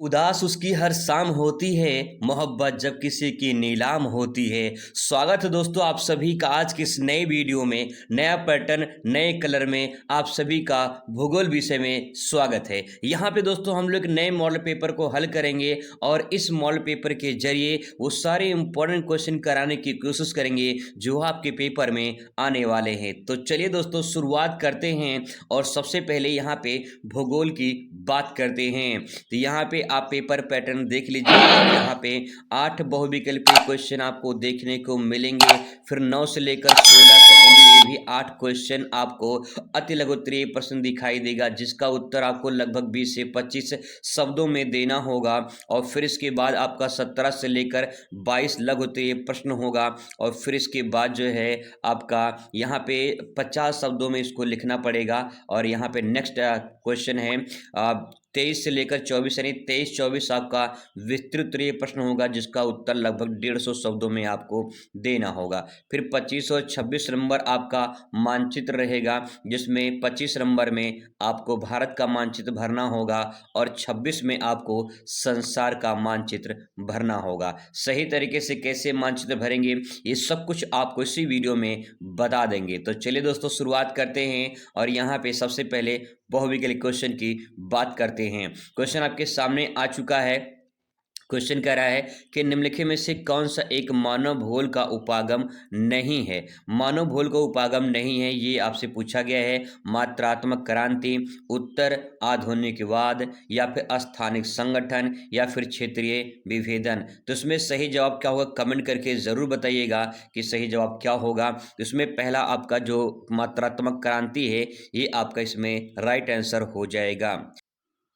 उदास उसकी हर शाम होती है, मोहब्बत जब किसी की नीलाम होती है। स्वागत है दोस्तों आप सभी का आज की इस नए वीडियो में। नया पैटर्न नए कलर में आप सभी का भूगोल विषय में स्वागत है। यहाँ पे दोस्तों हम लोग नए मॉडल पेपर को हल करेंगे और इस मॉडल पेपर के जरिए वो सारे इंपॉर्टेंट क्वेश्चन कराने की कोशिश करेंगे जो आपके पेपर में आने वाले हैं। तो चलिए दोस्तों शुरुआत करते हैं और सबसे पहले यहाँ पे भूगोल की बात करते हैं। तो यहाँ पे आप पेपर पैटर्न देख लीजिए और यहाँ पे 8 बहुविकल्पीय क्वेश्चन आपको देखने को मिलेंगे। फिर 9 से लेकर 16 तक ये भी 8 क्वेश्चन आपको अति लघु उत्तरीय प्रश्न दिखाई देगा जिसका उत्तर आपको लगभग 20 से 25 शब्दों में देना होगा। और फिर इसके बाद आपका 17 से लेकर 22 लघु उत्तरीय प्रश्न होगा और फिर इसके बाद जो है आपका यहाँ पे 50 शब्दों में इसको लिखना पड़ेगा। और यहाँ पे नेक्स्ट क्वेश्चन है 23 से लेकर 24 यानी 23-24 आपका विस्तृत उत्तरीय प्रश्न होगा जिसका उत्तर लगभग 150 शब्दों में आपको देना होगा। फिर 25 और 26 नंबर आपका मानचित्र रहेगा जिसमें 25 नंबर में आपको भारत का मानचित्र भरना होगा और 26 में आपको संसार का मानचित्र भरना होगा। सही तरीके से कैसे मानचित्र भरेंगे ये सब कुछ आपको इसी वीडियो में बता देंगे। तो चलिए दोस्तों शुरुआत करते हैं और यहाँ पे सबसे पहले बहुविकल्पीय क्वेश्चन की बात करते हैं। क्वेश्चन आपके सामने आ चुका है। क्वेश्चन कह रहा है कि निम्नलिखित में से कौन सा एक मानव भूगोल का उपागम नहीं है। मानव भूगोल का उपागम नहीं है ये आपसे पूछा गया है। मात्रात्मक क्रांति, उत्तर आधुनिकवाद या फिर स्थानिक संगठन या फिर क्षेत्रीय विभेदन। तो इसमें सही जवाब क्या होगा कमेंट करके ज़रूर बताइएगा कि सही जवाब क्या होगा। तो इसमें पहला आपका जो मात्रात्मक क्रांति है ये आपका इसमें राइट आंसर हो जाएगा।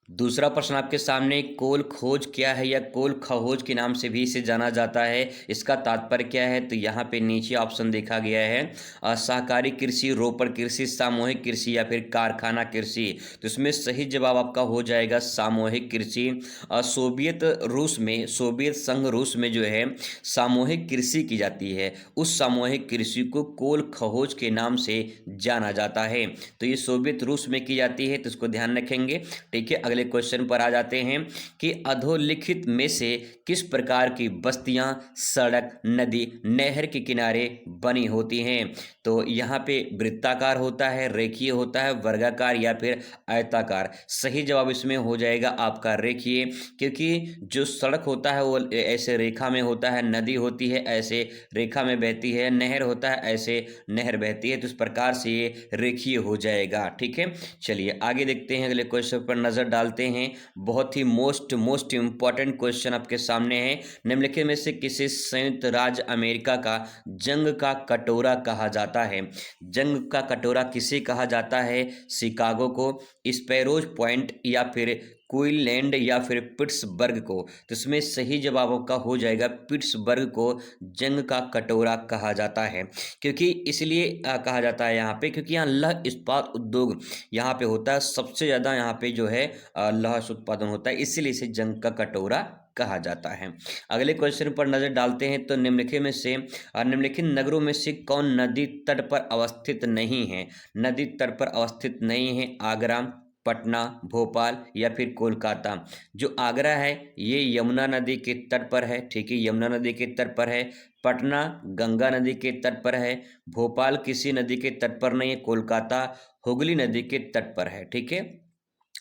दूसरा प्रश्न आपके सामने कोल खोज क्या है या कोल खहोज के नाम से भी इसे जाना जाता है, इसका तात्पर्य क्या है। तो यहाँ पे नीचे ऑप्शन देखा गया है सहकारी कृषि, रोपण कृषि, सामूहिक कृषि या फिर कारखाना कृषि। तो इसमें सही जवाब आपका हो जाएगा सामूहिक कृषि। सोवियत रूस में, सोवियत संघ रूस में जो है सामूहिक कृषि की जाती है, उस सामूहिक कृषि को कोल खहोज के नाम से जाना जाता है। तो ये सोवियत रूस में की जाती है तो इसको ध्यान रखेंगे। ठीक है, अगले क्वेश्चन पर आ जाते हैं कि अधोलिखित में से किस प्रकार की बस्तियां सड़क, नदी, नहर के किनारे बनी होती हैं। तो यहाँ पे वृत्ताकार होता है, रेखीय होता है, वर्गाकार या फिर आयताकार। सही जवाब इसमें हो जाएगा आपका रेखीय, क्योंकि जो सड़क होता है वो ऐसे रेखा में होता है, नदी होती है ऐसे रेखा में बहती है, नहर होता है ऐसे नहर बहती है। तो इस प्रकार से ये रेखीय हो जाएगा। ठीक है, चलिए आगे देखते हैं, अगले क्वेश्चन पर नजर डालते हैं। बहुत ही मोस्ट इंपॉर्टेंट क्वेश्चन आपके सामने है। निम्नलिखित में से किसे संयुक्त राज्य अमेरिका का जंग का कटोरा कहा जाता है। जंग का कटोरा किसे कहा जाता है, शिकागो को, स्पैरोज पॉइंट या फिर क्वीनलैंड या फिर पिट्सबर्ग को। तो इसमें सही जवाब आपका हो जाएगा पिट्सबर्ग को जंग का कटोरा कहा जाता है। क्योंकि इसलिए कहा जाता है यहाँ पे क्योंकि यहाँ लौह इस्पात उद्योग यहाँ पे होता है सबसे ज़्यादा, यहाँ पे जो है लौह उत्पादन होता है, इसीलिए इसे जंग का कटोरा कहा जाता है। अगले क्वेश्चन पर नजर डालते हैं। तो निम्नलिखित में से निम्नलिखित नगरों में से कौन नदी तट पर अवस्थित नहीं है। नदी तट पर अवस्थित नहीं है, आगरा, पटना, भोपाल या फिर कोलकाता। जो आगरा है ये यमुना नदी के तट पर है। ठीक है, यमुना नदी के तट पर है। पटना गंगा नदी के तट पर है। भोपाल किसी नदी के तट पर नहीं है। कोलकाता हुगली नदी के तट पर है। ठीक है,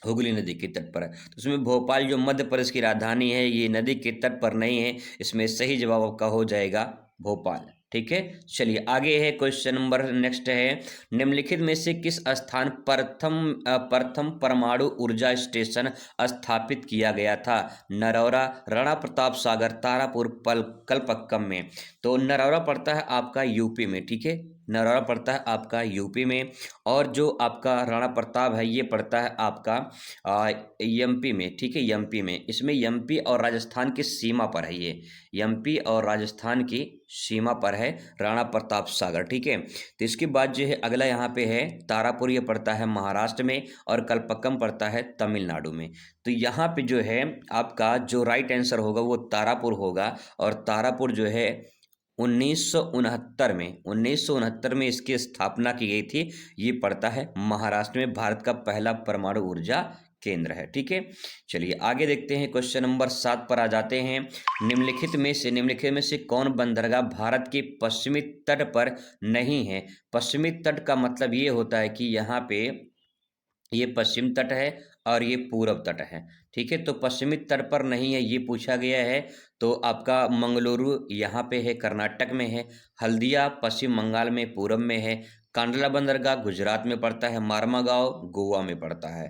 हुगली नदी के तट पर है। तो उसमें भोपाल जो मध्य प्रदेश की राजधानी है ये नदी के तट पर नहीं है। इसमें सही जवाब आपका हो जाएगा भोपाल। ठीक है, चलिए आगे है क्वेश्चन नंबर नेक्स्ट है। निम्नलिखित में से किस स्थान प्रथम परमाणु ऊर्जा स्टेशन स्थापित किया गया था। नरौरा, राणा प्रताप सागर, तारापुर, कलपक्कम में। तो नरौरा पड़ता है आपका यूपी में। ठीक है, नरौरा पड़ता है आपका यूपी में और जो आपका राणा प्रताप है ये पड़ता है आपका एमपी में। ठीक है, एमपी में। इसमें एमपी और राजस्थान की सीमा पर है, ये एमपी और राजस्थान की सीमा पर है राणा प्रताप सागर। ठीक है, तो इसके बाद जो है अगला यहाँ पे है तारापुर, ये पड़ता है महाराष्ट्र में और कलपक्कम पड़ता है तमिलनाडु में। तो यहाँ पे जो है आपका जो राइट आंसर होगा वो तारापुर होगा। और तारापुर जो है 1969 में इसकी स्थापना की गई थी। ये पड़ता है महाराष्ट्र में। भारत का पहला परमाणु ऊर्जा केंद्र है। ठीक है, चलिए आगे देखते हैं, क्वेश्चन नंबर 7 पर आ जाते हैं। निम्नलिखित में से कौन बंदरगाह भारत के पश्चिमी तट पर नहीं है? पश्चिमी तट का मतलब ये होता है कि यहाँ पे ये पश्चिम तट है और ये पूरब तट है। ठीक है, तो पश्चिमी तट पर नहीं है ये पूछा गया है। तो आपका मंगलुरु यहाँ पे है, कर्नाटक में है। हल्दिया पश्चिम बंगाल में पूरब में है। कांडला बंदरगाह गुजरात में पड़ता है। मारमागांव गोवा में पड़ता है।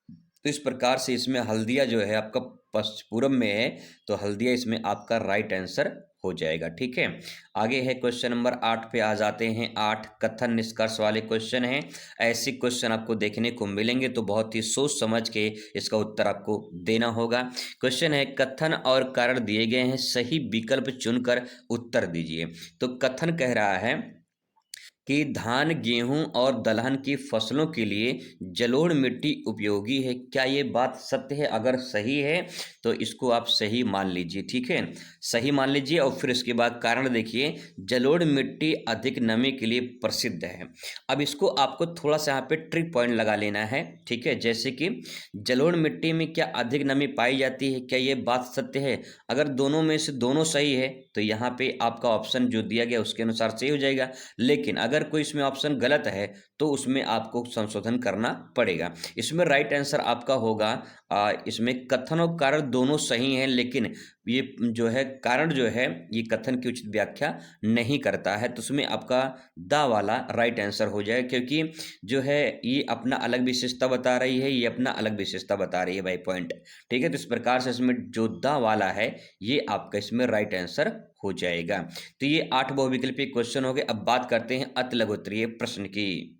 तो इस प्रकार से इसमें हल्दिया जो है आपका पूरब में है, तो हल्दिया इसमें आपका राइट आंसर हो जाएगा। ठीक है, आगे है क्वेश्चन नंबर 8 पे आ जाते हैं। 8 कथन निष्कर्ष वाले क्वेश्चन हैं। ऐसे क्वेश्चन आपको देखने को मिलेंगे, तो बहुत ही सोच समझ के इसका उत्तर आपको देना होगा। क्वेश्चन है, कथन और कारण दिए गए हैं, सही विकल्प चुनकर उत्तर दीजिए। तो कथन कह रहा है कि धान, गेहूं और दलहन की फसलों के लिए जलोढ़ मिट्टी उपयोगी है। क्या ये बात सत्य है? अगर सही है तो इसको आप सही मान लीजिए। ठीक है, सही मान लीजिए। और फिर इसके बाद कारण देखिए, जलोढ़ मिट्टी अधिक नमी के लिए प्रसिद्ध है। अब इसको आपको थोड़ा सा यहाँ पे ट्रिक पॉइंट लगा लेना है। ठीक है, जैसे कि जलोढ़ मिट्टी में क्या अधिक नमी पाई जाती है, क्या ये बात सत्य है? अगर दोनों में से दोनों सही है तो यहाँ पे आपका ऑप्शन जो दिया गया उसके अनुसार सही हो जाएगा। लेकिन अगर कोई इसमें ऑप्शन गलत है तो उसमें आपको संशोधन करना पड़ेगा। इसमें राइट आंसर आपका होगा, इसमें कथन और कारण दोनों सही हैं, लेकिन ये जो है कारण जो है ये कथन की उचित व्याख्या नहीं करता है। तो उसमें आपका दा वाला राइट आंसर हो जाएगा, क्योंकि जो है ये अपना अलग विशेषता बता रही है, ये अपना अलग विशेषता बता रही है बाई पॉइंट। ठीक है, तो इस प्रकार से इसमें जो दा वाला है ये आपका इसमें राइट आंसर हो जाएगा। तो ये 8 बहुविकल्पीय क्वेश्चन हो गए। अब बात करते हैं अति लघुत्तरीय प्रश्न की।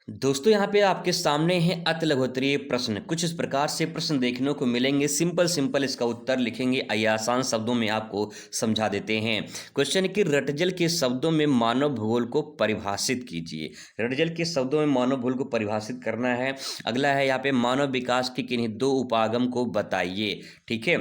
दोस्तों यहाँ पे आपके सामने है अति लघुत्तरीय प्रश्न। कुछ इस प्रकार से प्रश्न देखने को मिलेंगे। सिंपल इसका उत्तर लिखेंगे। आइए आसान शब्दों में आपको समझा देते हैं। क्वेश्चन कि रटजल के शब्दों में मानव भूगोल को परिभाषित कीजिए। रटजल के शब्दों में मानव भूगोल को परिभाषित करना है। अगला है यहाँ पे मानव विकास के किन्हीं 2 उपागम को बताइए। ठीक है,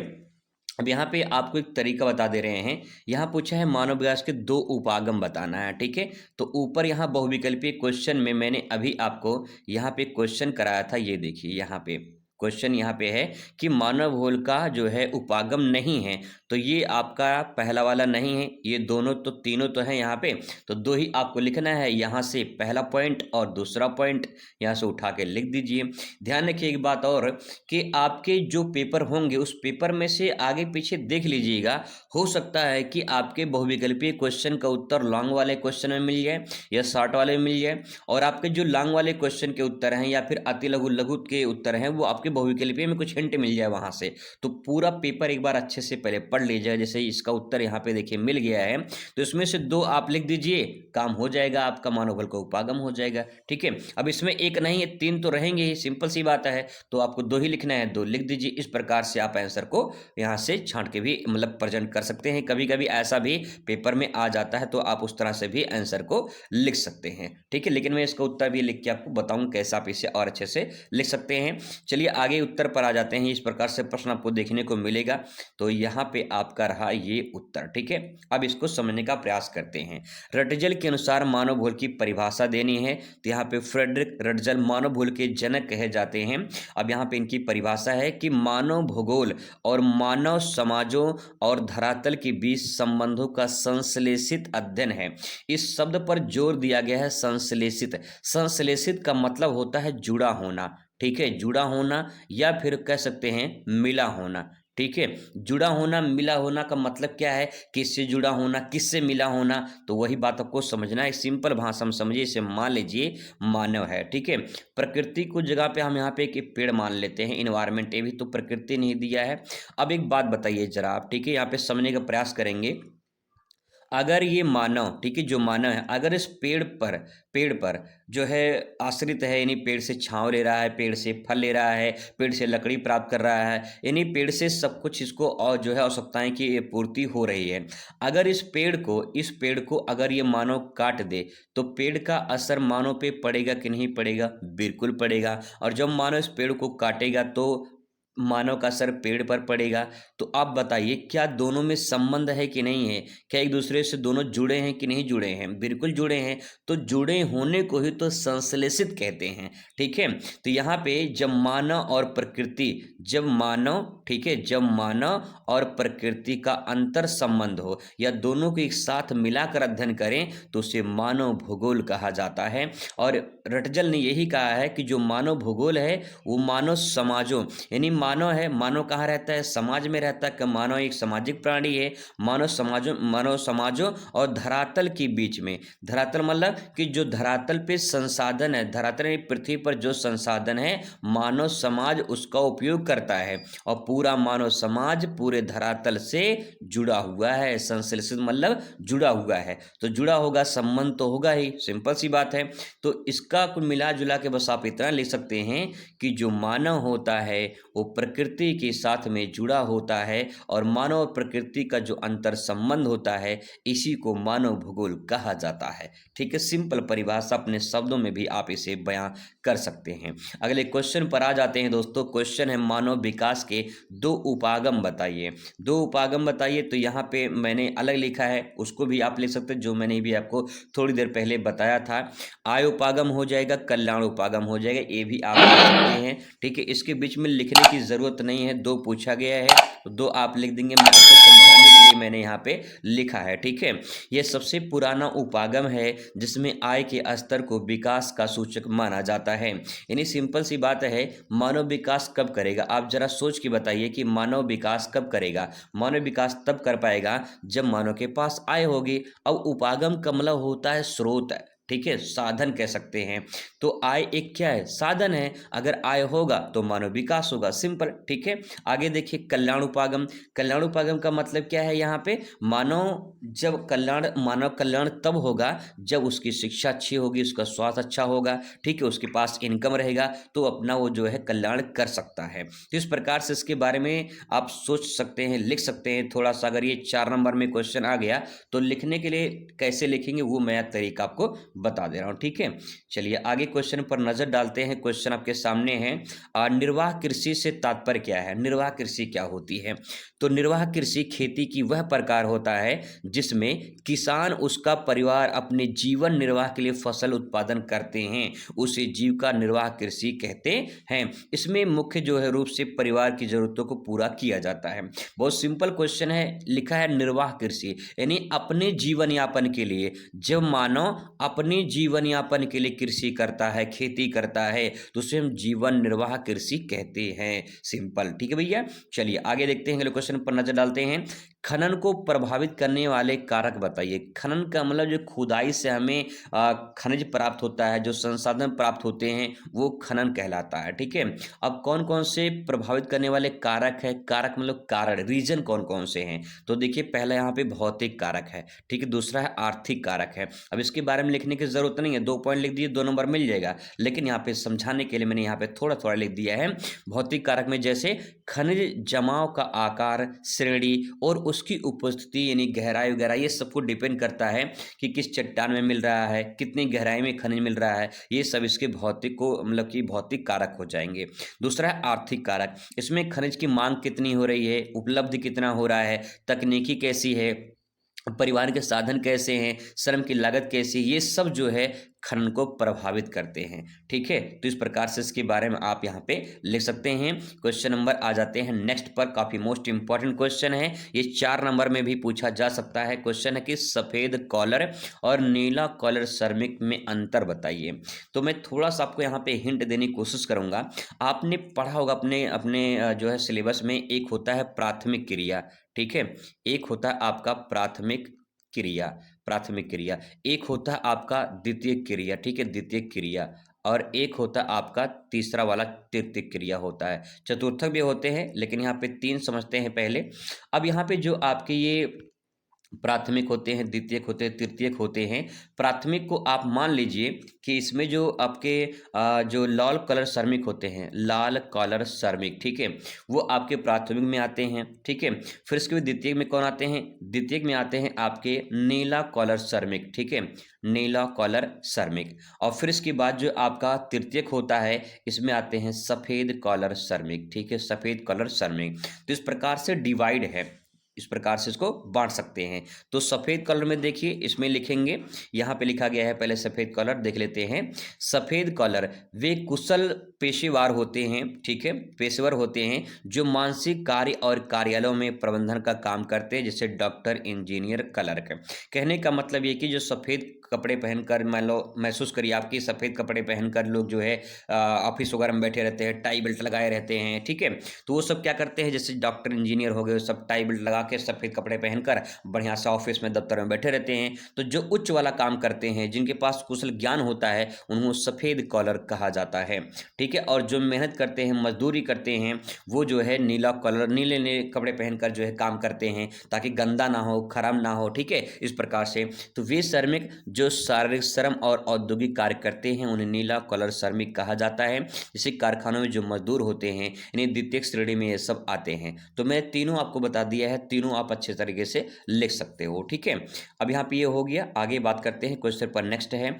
अब यहाँ पे आपको एक तरीका बता दे रहे हैं। यहाँ पूछा है मानव विकास के 2 उपागम बताना है। ठीक है, तो ऊपर यहाँ बहुविकल्पीय क्वेश्चन में मैंने अभी आपको यहाँ पे क्वेश्चन कराया था। ये देखिए यहाँ पे क्वेश्चन यहाँ पे है कि मानव भूगोल का जो है उपागम नहीं है, तो ये आपका पहला वाला नहीं है। ये दोनों तो तीनों तो हैं यहाँ पे, तो 2 ही आपको लिखना है। यहाँ से पहला पॉइंट और दूसरा पॉइंट यहाँ से उठा के लिख दीजिए। ध्यान रखिए एक बात और, कि आपके जो पेपर होंगे उस पेपर में से आगे पीछे देख लीजिएगा। हो सकता है कि आपके बहुविकल्पीय क्वेश्चन का उत्तर लॉन्ग वाले क्वेश्चन में मिल जाए या शॉर्ट वाले में मिल जाए, और आपके जो लॉन्ग वाले क्वेश्चन के उत्तर हैं या फिर अति लघु लघु के उत्तर हैं वो आपके बहुविकल्पीय में कुछ हिंट मिल जाए वहां से। तो पूरा पेपर एक बार अच्छे से पहले पढ़ लीजिए। जैसे इसका उत्तर यहाँ पे देखिए मिल गया है, तो इसमें से 2 आप लिख दीजिए, काम हो जाएगा, आपका मानव भूगोल का उपागम हो जाएगा। ठीक है, अब इसमें 1 नहीं है 3 तो रहेंगे ही, सिंपल सी बात है। तो आपको 2 ही लिखना है, 2 लिख दीजिए। इस प्रकार से आप आंसर को यहाँ से छांट के भी मतलब प्रेजेंट कर सकते हैं। कभी कभी ऐसा भी पेपर में आ जाता है, तो आप उस तरह से भी आंसर को लिख सकते हैं। ठीक है, लेकिन मैं इसका उत्तर भी लिख के आपको बताऊं कैसे आप इसे और अच्छे से लिख सकते हैं। चलिए आगे उत्तर पर आ जाते हैं। इस प्रकार से प्रश्न आपको देखने को मिलेगा। तो यहाँ पे आपका रहा ये उत्तर। ठीक है, अब इसको समझने का प्रयास करते हैं। रटजल के अनुसार मानव भूगोल की परिभाषा देनी है। तो यहाँ पे फ्रेडरिक रटजल मानव भूगोल के जनक कहे जाते हैं। अब यहाँ पे इनकी परिभाषा है कि मानव भूगोल और मानव समाजों और धरातल के बीच संबंधों का संश्लेषित अध्ययन है। इस शब्द पर जोर दिया गया है, संश्लेषित। संश्लेषित का मतलब होता है जुड़ा होना। ठीक है, जुड़ा होना या फिर कह सकते हैं मिला होना। ठीक है, जुड़ा होना मिला होना का मतलब क्या है? किससे जुड़ा होना, किससे मिला होना, तो वही बात आपको समझना है। सिंपल भाषा में समझिए इसे। मान लीजिए मानव है। ठीक है, प्रकृति को जगह पे हम यहाँ पे एक पेड़ मान लेते हैं, इन्वायरमेंट, ये भी तो प्रकृति नहीं दिया है। अब एक बात बताइए जरा आप। ठीक है, यहाँ पे समझने का प्रयास करेंगे। अगर ये मानव, ठीक है, जो मानव है, अगर इस पेड़ पर जो है आश्रित है, यानी पेड़ से छांव ले रहा है, पेड़ से फल ले रहा है, पेड़ से लकड़ी प्राप्त कर रहा है, यानी पेड़ से सब कुछ इसको और जो है आवश्यकताएं की पूर्ति हो रही है। अगर इस पेड़ को अगर ये मानव काट दे तो पेड़ का असर मानव पे पड़ेगा कि नहीं पड़ेगा? बिल्कुल पड़ेगा। और जब मानव इस पेड़ को काटेगा तो मानव का सर पेड़ पर पड़ेगा। तो आप बताइए क्या दोनों में संबंध है कि नहीं है, क्या एक दूसरे से दोनों जुड़े हैं कि नहीं जुड़े हैं? बिल्कुल जुड़े हैं। तो जुड़े होने को ही तो संश्लेषित कहते हैं। ठीक है, तो यहाँ पे जब मानव और प्रकृति, जब मानव, ठीक है, जब मानव और प्रकृति का अंतर संबंध हो या दोनों को एक साथ मिलाकर अध्ययन करें तो उसे मानव भूगोल कहा जाता है। और रटजल ने यही कहा है कि जो मानव भूगोल है वो मानव समाजों, यानी मानव है, मानव कहाँ रहता है? समाज में रहता है। कि मानव एक सामाजिक प्राणी है। मानव समाजों और धरातल के बीच में, धरातल मतलब कि जो धरातल पे संसाधन है, धरातल यानी पृथ्वी पर जो संसाधन है मानव समाज उसका उपयोग करता है और पूरा मानव समाज पूरे धरातल से जुड़ा हुआ है। संश्लेषित मतलब जुड़ा हुआ है, तो जुड़ा होगा, संबंध तो होगा ही, सिंपल सी बात है। तो इसका कुल मिला जुला के बस आप इतना लिख सकते हैं कि जो मानव होता है वो प्रकृति के साथ में जुड़ा होता है और मानव और प्रकृति का जो अंतर संबंध होता है इसी को मानव भूगोल कहा जाता है। ठीक है, सिंपल परिभाषा अपने शब्दों में भी आप इसे बयां कर सकते हैं। अगले क्वेश्चन पर आ जाते हैं दोस्तों। क्वेश्चन है मानव विकास के 2 उपागम बताइए। 2 उपागम बताइए। तो यहाँ पे मैंने अलग लिखा है, उसको भी आप लिख सकते हैं जो मैंने भी आपको थोड़ी देर पहले बताया था। आय उपागम हो जाएगा, कल्याण उपागम हो जाएगा, ये भी आप लिख सकते हैं। ठीक है, इसके बीच में लिखने की जरूरत नहीं है, 2 पूछा गया है तो 2 आप लिख देंगे। मैं आपको समझाने के लिए मैंने यहाँ पे लिखा है। ठीक है, यह सबसे पुराना उपागम है जिसमें आय के स्तर को विकास का सूचक माना जाता है। यानी सिंपल सी बात है, मानव विकास कब करेगा? आप जरा सोच के बताइए कि मानव विकास कब करेगा? मानव विकास तब कर पाएगा जब मानव के पास आय होगी। अब उपागम का मतलब होता है स्रोत, ठीक है, साधन कह सकते हैं। तो आय एक क्या है? साधन है। अगर आय होगा तो मानव विकास होगा, सिंपल। ठीक है, आगे देखिए कल्याण उपागम। कल्याण उपागम का मतलब क्या है? यहाँ पे मानव कल्याण तब होगा जब उसकी शिक्षा अच्छी होगी, उसका स्वास्थ्य अच्छा होगा, ठीक है, उसके पास इनकम रहेगा तो अपना वो जो है कल्याण कर सकता है। तो इस प्रकार से इसके बारे में आप सोच सकते हैं, लिख सकते हैं थोड़ा सा। अगर ये 4 नंबर में क्वेश्चन आ गया तो लिखने के लिए कैसे लिखेंगे वो मैं तरीका आपको बता दे रहा हूं। ठीक है, चलिए आगे क्वेश्चन पर नजर डालते हैं। क्वेश्चन आपके सामने है, निर्वाह कृषि से तात्पर्य क्या है? निर्वाह कृषि क्या होती है? तो निर्वाह कृषि खेती की वह प्रकार होता है जिसमें किसान उसका परिवार अपने जीवन निर्वाह के लिए फसल उत्पादन करते हैं, उसे जीविका निर्वाह कृषि कहते हैं। इसमें मुख्य जो है रूप से परिवार की जरूरतों को पूरा किया जाता है। बहुत सिंपल क्वेश्चन है, लिखा है निर्वाह कृषि यानी अपने जीवन यापन के लिए। जब मानव अपने जीवन यापन के लिए कृषि करता है, खेती करता है तो उसे हम जीवन निर्वाह कृषि कहते हैं, सिंपल। ठीक है भैया, चलिए आगे देखते हैं, अगले क्वेश्चन पर नजर डालते हैं। खनन को प्रभावित करने वाले कारक बताइए। खनन का मतलब जो खुदाई से हमें खनिज प्राप्त होता है, जो संसाधन प्राप्त होते हैं वो खनन कहलाता है। ठीक है, अब कौन कौन से प्रभावित करने वाले कारक है? कारक मतलब कारण, रीजन कौन कौन से हैं? तो देखिए पहला यहाँ पे भौतिक कारक है, ठीक है, दूसरा है आर्थिक कारक है। अब इसके बारे में लिखने की जरूरत नहीं है, 2 पॉइंट लिख दिए 2 नंबर मिल जाएगा, लेकिन यहाँ पे समझाने के लिए मैंने यहाँ पे थोड़ा थोड़ा लिख दिया है। भौतिक कारक में जैसे खनिज जमाव का आकार, श्रेणी और उसकी उपस्थिति यानी गहराई वगैरह, ये सब कुछ डिपेंड करता है कि किस चट्टान में मिल रहा है, कितनी गहराई में खनिज मिल रहा है, ये सब इसके भौतिक को मतलब कि भौतिक कारक हो जाएंगे। दूसरा है आर्थिक कारक, इसमें खनिज की मांग कितनी हो रही है, उपलब्ध कितना हो रहा है, तकनीकी कैसी है, परिवार के साधन कैसे हैं, श्रम की लागत कैसी, ये सब जो है खनन को प्रभावित करते हैं। ठीक है, तो इस प्रकार से इसके बारे में आप यहाँ पे लिख सकते हैं। क्वेश्चन नंबर आ जाते हैं नेक्स्ट पर, काफी मोस्ट इंपॉर्टेंट क्वेश्चन है ये, 4 नंबर में भी पूछा जा सकता है। क्वेश्चन है कि सफेद कॉलर और नीला कॉलर श्रमिक में अंतर बताइए। तो मैं थोड़ा सा आपको यहाँ पे हिंट देने की कोशिश करूंगा। आपने पढ़ा होगा अपने अपने जो है सिलेबस में, एक होता है प्राथमिक क्रिया, ठीक है, एक होता है आपका प्राथमिक क्रिया, प्राथमिक क्रिया, एक होता है आपका द्वितीय क्रिया, ठीक है, द्वितीय क्रिया, और एक होता है आपका तीसरा वाला तृतीय क्रिया होता है। चतुर्थक भी होते हैं लेकिन यहाँ पे 3 समझते हैं पहले। अब यहाँ पे जो आपके ये प्राथमिक होते हैं, द्वितीयक होते हैं, तृतीयक होते हैं। प्राथमिक को आप मान लीजिए कि इसमें जो आपके जो लाल कलर श्रमिक होते हैं, लाल कॉलर श्रमिक, ठीक है, वो आपके प्राथमिक में आते हैं, ठीक है। फिर इसके बाद द्वितीयक में कौन आते हैं? द्वितीयक में आते हैं आपके नीला कॉलर श्रमिक, ठीक है, नीला कॉलर श्रमिक। और फिर इसके बाद जो आपका तृतीयक होता है, इसमें आते हैं सफ़ेद कॉलर श्रमिक, ठीक है, सफ़ेद कॉलर श्रमिक। तो इस प्रकार से डिवाइड है, इस प्रकार से इसको बांट सकते हैं। तो सफ़ेद कलर में देखिए, इसमें लिखेंगे, यहाँ पे लिखा गया है, पहले सफ़ेद कलर देख लेते हैं। सफ़ेद कलर वे कुशल पेशेवर होते हैं, ठीक है, पेशेवर होते हैं जो मानसिक कार्य और कार्यालयों में प्रबंधन का काम करते हैं, जैसे डॉक्टर, इंजीनियर, क्लर्क। कहने का मतलब ये कि जो सफ़ेद कपड़े पहनकर, मान लो महसूस करिए आपकी सफ़ेद कपड़े पहनकर लोग जो है ऑफिस वगैरह में बैठे रहते हैं, टाई बेल्ट लगाए रहते हैं, ठीक है। तो वो सब क्या करते हैं, जैसे डॉक्टर, इंजीनियर हो गए, सब टाई बेल्ट लगा के सफ़ेद कपड़े पहनकर बढ़िया से ऑफिस में, दफ्तर में बैठे रहते हैं। तो जो उच्च वाला काम करते हैं, जिनके पास कुशल ज्ञान होता है, उनको सफ़ेद कॉलर कहा जाता है, ठीक है। और जो मेहनत करते हैं, मजदूरी करते हैं, वो जो है नीला कलर, नीले नीले कपड़े पहनकर जो है काम करते हैं, ताकि गंदा ना हो, खराब ना हो, ठीक है, इस प्रकार से। तो वे श्रमिक जो शारीरिक श्रम और औद्योगिक कार्य करते हैं, उन्हें नीला कॉलर श्रमिक कहा जाता है। जैसे कारखानों में जो मजदूर होते हैं, इन्हें द्वितीयक श्रेणी में ये सब आते हैं। तो मैं तीनों आपको बता दिया है, तीनों आप अच्छे तरीके से लिख सकते हो, ठीक है। अब यहाँ पे ये हो गया, आगे बात करते हैं क्वेश्चन पर। नेक्स्ट है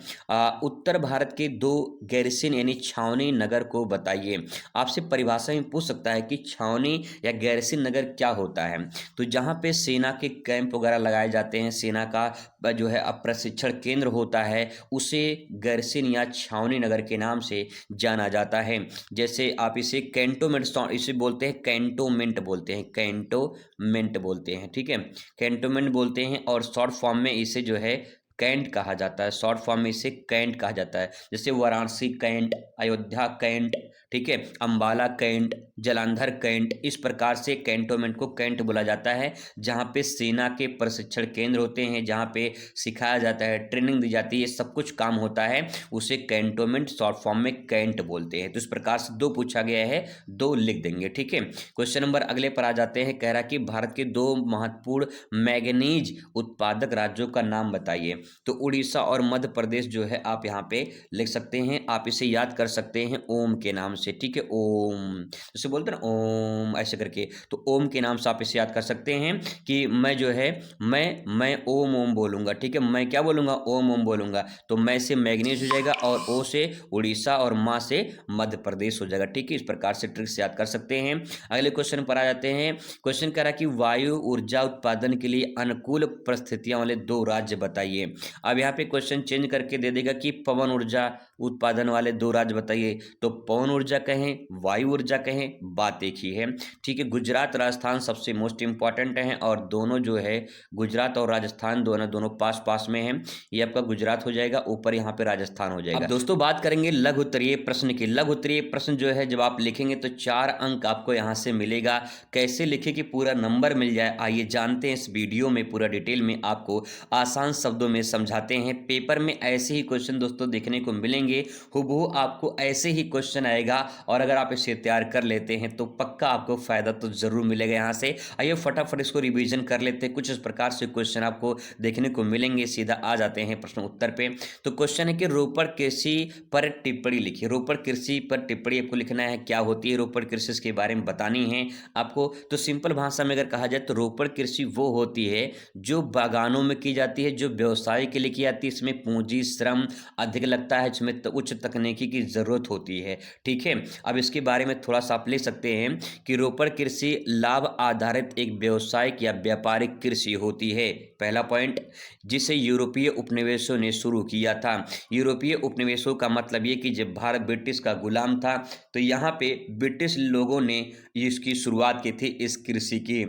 उत्तर भारत के 2 गैरिसन यानी छावनी नगर को बताइए। आपसे परिभाषा में पूछ सकता है कि छावनी या गैरिसन नगर क्या होता है। तो जहाँ पे सेना के कैंप वगैरह लगाए जाते हैं, सेना का जो है प्रशिक्षण केंद्र होता है, उसे गैरिसन या छावनी नगर के नाम से जाना जाता है। जैसे आप इसे कैंटोमेंट, इसे बोलते हैं कैंटोमेंट बोलते हैं, कैंटोमेंट बोलते हैं, ठीक है, कैंटोमेंट बोलते हैं। और शॉर्ट फॉर्म में इसे जो है कैंट कहा जाता है, शॉर्ट फॉर्म में इसे कैंट कहा जाता है। जैसे वाराणसी कैंट, अयोध्या कैंट, ठीक है, अंबाला कैंट, जालंधर कैंट, इस प्रकार से कैंटोमेंट को कैंट बोला जाता है। जहाँ पे सेना के प्रशिक्षण केंद्र होते हैं, जहाँ पे सिखाया जाता है, ट्रेनिंग दी जाती है, सब कुछ काम होता है, उसे कैंटोमेंट शॉर्ट फॉर्म में कैंट बोलते हैं। तो इस प्रकार से 2 पूछा गया है, 2 लिख देंगे, ठीक है। क्वेश्चन नंबर अगले पर आ जाते हैं। कह रहा कि भारत के 2 महत्वपूर्ण मैग्नीज उत्पादक राज्यों का नाम बताइए। तो उड़ीसा और मध्य प्रदेश जो है आप यहाँ पे लिख सकते हैं। आप इसे याद कर सकते हैं ओम के नाम से, ठीक है, ओम, जैसे बोलते हैं ना ओम, ऐसे करके। तो ओम के नाम से आप इसे याद कर सकते हैं कि मैं जो है मैं ओम ओम बोलूंगा, ठीक है, मैं क्या बोलूंगा, ओम ओम बोलूंगा। तो मैं से मैग्नीज हो जाएगा, और ओ से उड़ीसा, और माँ से मध्य प्रदेश हो जाएगा, ठीक है। इस प्रकार से ट्रिक से याद कर सकते हैं। अगले क्वेश्चन पर आ जाते हैं। क्वेश्चन कह रहा कि वायु ऊर्जा उत्पादन के लिए अनुकूल परिस्थितियां वाले 2 राज्य बताइए। अब यहाँ पे क्वेश्चन चेंज करके दे देगा कि पवन ऊर्जा उत्पादन वाले 2 राज्य बताइए। तो पवन ऊर्जा कहें, वायु ऊर्जा कहें, बात एक ही है, ठीक है। गुजरात, राजस्थान सबसे मोस्ट इंपॉर्टेंट है, और दोनों जो है गुजरात और राजस्थान दोनों पास पास में है। ये आपका गुजरात हो जाएगा, ऊपर यहाँ पे राजस्थान हो जाएगा। अब दोस्तों बात करेंगे लघु उत्तरीय प्रश्न की। लघु उत्तरीय प्रश्न जो है जब आप लिखेंगे तो 4 अंक आपको यहाँ से मिलेगा। कैसे लिखे कि पूरा नंबर मिल जाए, आइए जानते हैं इस वीडियो में, पूरा डिटेल में आपको आसान शब्दों में समझाते हैं। पेपर में ऐसे ही क्वेश्चन दोस्तों देखने को मिलेंगे, हुबहू आपको ऐसे ही क्वेश्चन आएगा, और अगर आप इसे तैयार कर लेते हैं तो पक्का आपको फायदा तो जरूर मिलेगा। यहाँ से आइए फटाफट इसको रिवीजन कर लेते हैं। कुछ इस प्रकार से क्वेश्चन आपको देखने को मिलेंगे। सीधा आ जाते हैं प्रश्न उत्तर पे। तो क्वेश्चन है कि रोपड़ कृषि पर टिप्पणी लिखिए। रोपड़ कृषि पर टिप्पणी आपको लिखना है, क्या होती है रोपड़ कृषि, इसके बारे में बतानी है आपको। तो सिंपल भाषा में अगर कहा जाए तो रोपड़ कृषि वो होती है जो बागानों में की जाती है, जो व्यवसाय के लिए की जाती है। इसमें पूंजी श्रम अधिक लगता है, इसमें उच्च तकनीकी की जरूरत होती है, ठीक है। अब इसके बारे में थोड़ा सा आप लिख सकते हैं कि रोपड़ कृषि लाभ आधारित एक व्यवसायिक या व्यापारिक कृषि होती है, पहला पॉइंट, जिसे यूरोपीय उपनिवेशों ने शुरू किया था। यूरोपीय उपनिवेशों का मतलब ये कि जब भारत ब्रिटिश का गुलाम था, तो यहाँ पे ब्रिटिश लोगों ने इसकी शुरुआत की थी, इस कृषि की।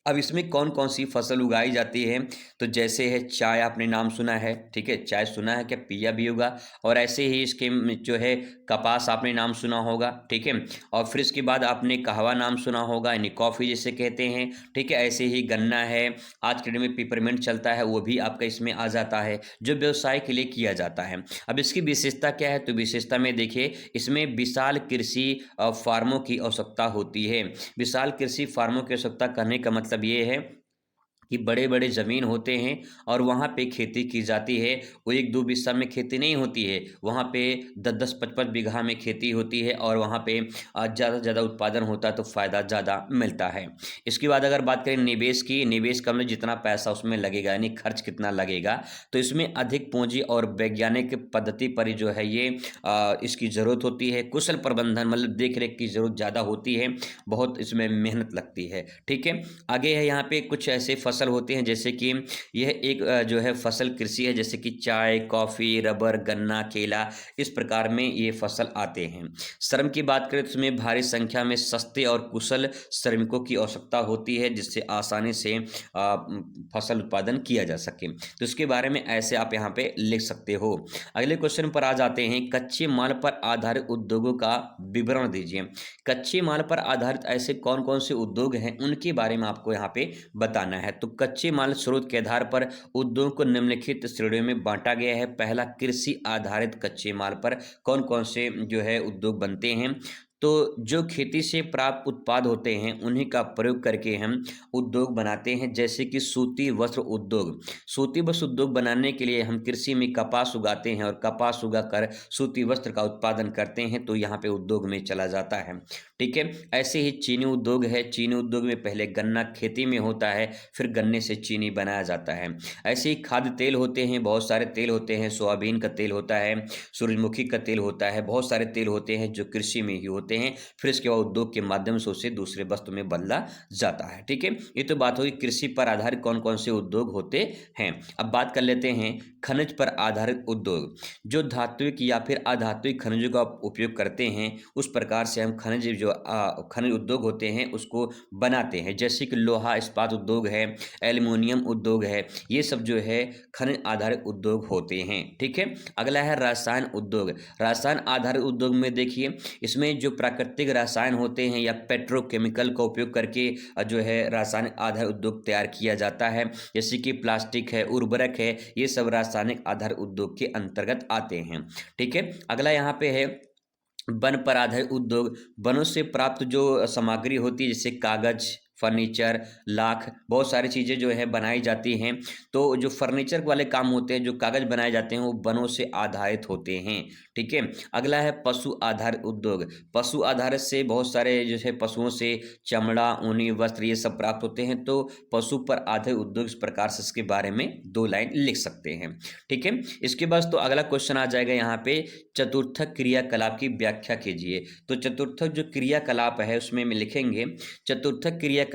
अब इसमें कौन कौन सी फसल उगाई जाती है, तो जैसे है चाय, आपने नाम सुना है, ठीक है, चाय सुना है, क्या पिया भी होगा। और ऐसे ही इसके जो है कपास आपने नाम सुना होगा, ठीक है। और फिर इसके बाद आपने कहवा नाम सुना होगा, यानी कॉफ़ी जिसे कहते हैं, ठीक है। ऐसे ही गन्ना है, आज के डेट में पिपरमिंट चलता है, वो भी आपका इसमें आ जाता है, जो व्यवसाय के लिए किया जाता है। अब इसकी विशेषता क्या है, तो विशेषता में देखिए, इसमें विशाल कृषि फार्मों की आवश्यकता होती है। विशाल कृषि फार्मों की आवश्यकता करने का मतलब ये है कि बड़े बड़े ज़मीन होते हैं और वहाँ पे खेती की जाती है। वो 1-2 बिस्सा में खेती नहीं होती है, वहाँ पे 10-10 55 बीघा में खेती होती है और वहाँ पे ज़्यादा से ज़्यादा उत्पादन होता है तो फ़ायदा ज़्यादा मिलता है। इसके बाद अगर बात करें निवेश की, निवेश का मतलब जितना पैसा उसमें लगेगा यानी खर्च कितना लगेगा, तो इसमें अधिक पूँजी और वैज्ञानिक पद्धति पर ही जो है ये इसकी ज़रूरत होती है। कुशल प्रबंधन मतलब देख-रेख की ज़रूरत ज़्यादा होती है, बहुत इसमें मेहनत लगती है, ठीक है। आगे है यहाँ पे कुछ ऐसे फसल होते हैं जैसे कि यह एक जो है फसल कृषि है, जैसे कि चाय, कॉफ़ी, रबर, गन्ना, केला, इस प्रकार में ये फसल आते हैं। श्रम की बात करें तो इसमें भारी संख्या में सस्ते और कुशल श्रमिकों की आवश्यकता होती है जिससे आसानी से फसल उत्पादन किया जा सके। तो इसके बारे में ऐसे आप यहाँ पे लिख सकते हो। अगले क्वेश्चन पर आ जाते हैं, कच्चे माल पर आधारित उद्योगों का विवरण दीजिए। कच्चे माल पर आधारित ऐसे कौन कौन से उद्योग हैं उनके बारे में आपको यहाँ पे बताना है। तो कच्चे माल स्रोत के आधार पर उद्योग को निम्नलिखित श्रेणियों में बांटा गया है। पहला, कृषि आधारित कच्चे माल पर कौन कौन से जो है उद्योग बनते हैं। तो जो खेती से प्राप्त उत्पाद होते हैं उन्हीं का प्रयोग करके हम उद्योग बनाते हैं, जैसे कि सूती वस्त्र उद्योग। सूती वस्त्र उद्योग बनाने के लिए हम कृषि में कपास उगाते हैं और कपास उगाकर सूती वस्त्र का उत्पादन करते हैं, तो यहाँ पे उद्योग में चला जाता है, ठीक है। ऐसे ही चीनी उद्योग है। चीनी उद्योग में पहले गन्ना खेती में होता है, फिर गन्ने से चीनी बनाया जाता है। ऐसे ही खाद्य तेल होते हैं, बहुत सारे तेल होते हैं। सोयाबीन का तेल होता है, सूरजमुखी का तेल होता है, बहुत सारे तेल होते हैं जो कृषि में ही होते हैं, फिर इसके बाद उद्योग के माध्यम से उसे दूसरे वस्तु में बदला जाता है, ठीक है। ये तो बात होगी कृषि पर आधारित कौन कौन से उद्योग होते हैं। अब बात कर लेते हैं खनिज पर आधारित उद्योग। जो धात्विक या फिर अधात्विक खनिजों का उपयोग करते हैं उस प्रकार से हम खनिज जो खनिज उद्योग होते हैं उसको बनाते हैं, जैसे कि लोहा इस्पात उद्योग है, एल्युमिनियम उद्योग है, ये सब जो है खनिज आधारित उद्योग होते हैं, ठीक है। अगला है रसायन उद्योग। रसायन आधारित उद्योग में देखिए, इसमें जो प्राकृतिक रसायन होते हैं या पेट्रोकेमिकल का उपयोग करके जो है रासायनिक आधारित उद्योग तैयार किया जाता है, जैसे कि प्लास्टिक है, उर्वरक है, ये सब रासायनिक आधारित उद्योग के अंतर्गत आते हैं, ठीक है। अगला यहाँ पे है वन पर आधारित उद्योग। वनों से प्राप्त जो सामग्री होती है जैसे कागज, फर्नीचर, लाख, बहुत सारी चीज़ें जो है बनाई जाती हैं। तो जो फर्नीचर वाले काम होते हैं, जो कागज बनाए जाते हैं वो वनों से आधारित होते हैं, ठीक है। अगला है पशु आधारित उद्योग। पशु आधारित से बहुत सारे जैसे पशुओं से चमड़ा, ऊनी वस्त्र ये सब प्राप्त होते हैं, तो पशु पर आधारित उद्योग इस प्रकार से इसके बारे में 2 लाइन लिख सकते हैं, ठीक है। इसके बाद तो अगला क्वेश्चन आ जाएगा यहाँ पे, चतुर्थक क्रियाकलाप की व्याख्या कीजिए। तो चतुर्थक जो क्रियाकलाप है उसमें हम लिखेंगे, चतुर्थक क्रियाकलाप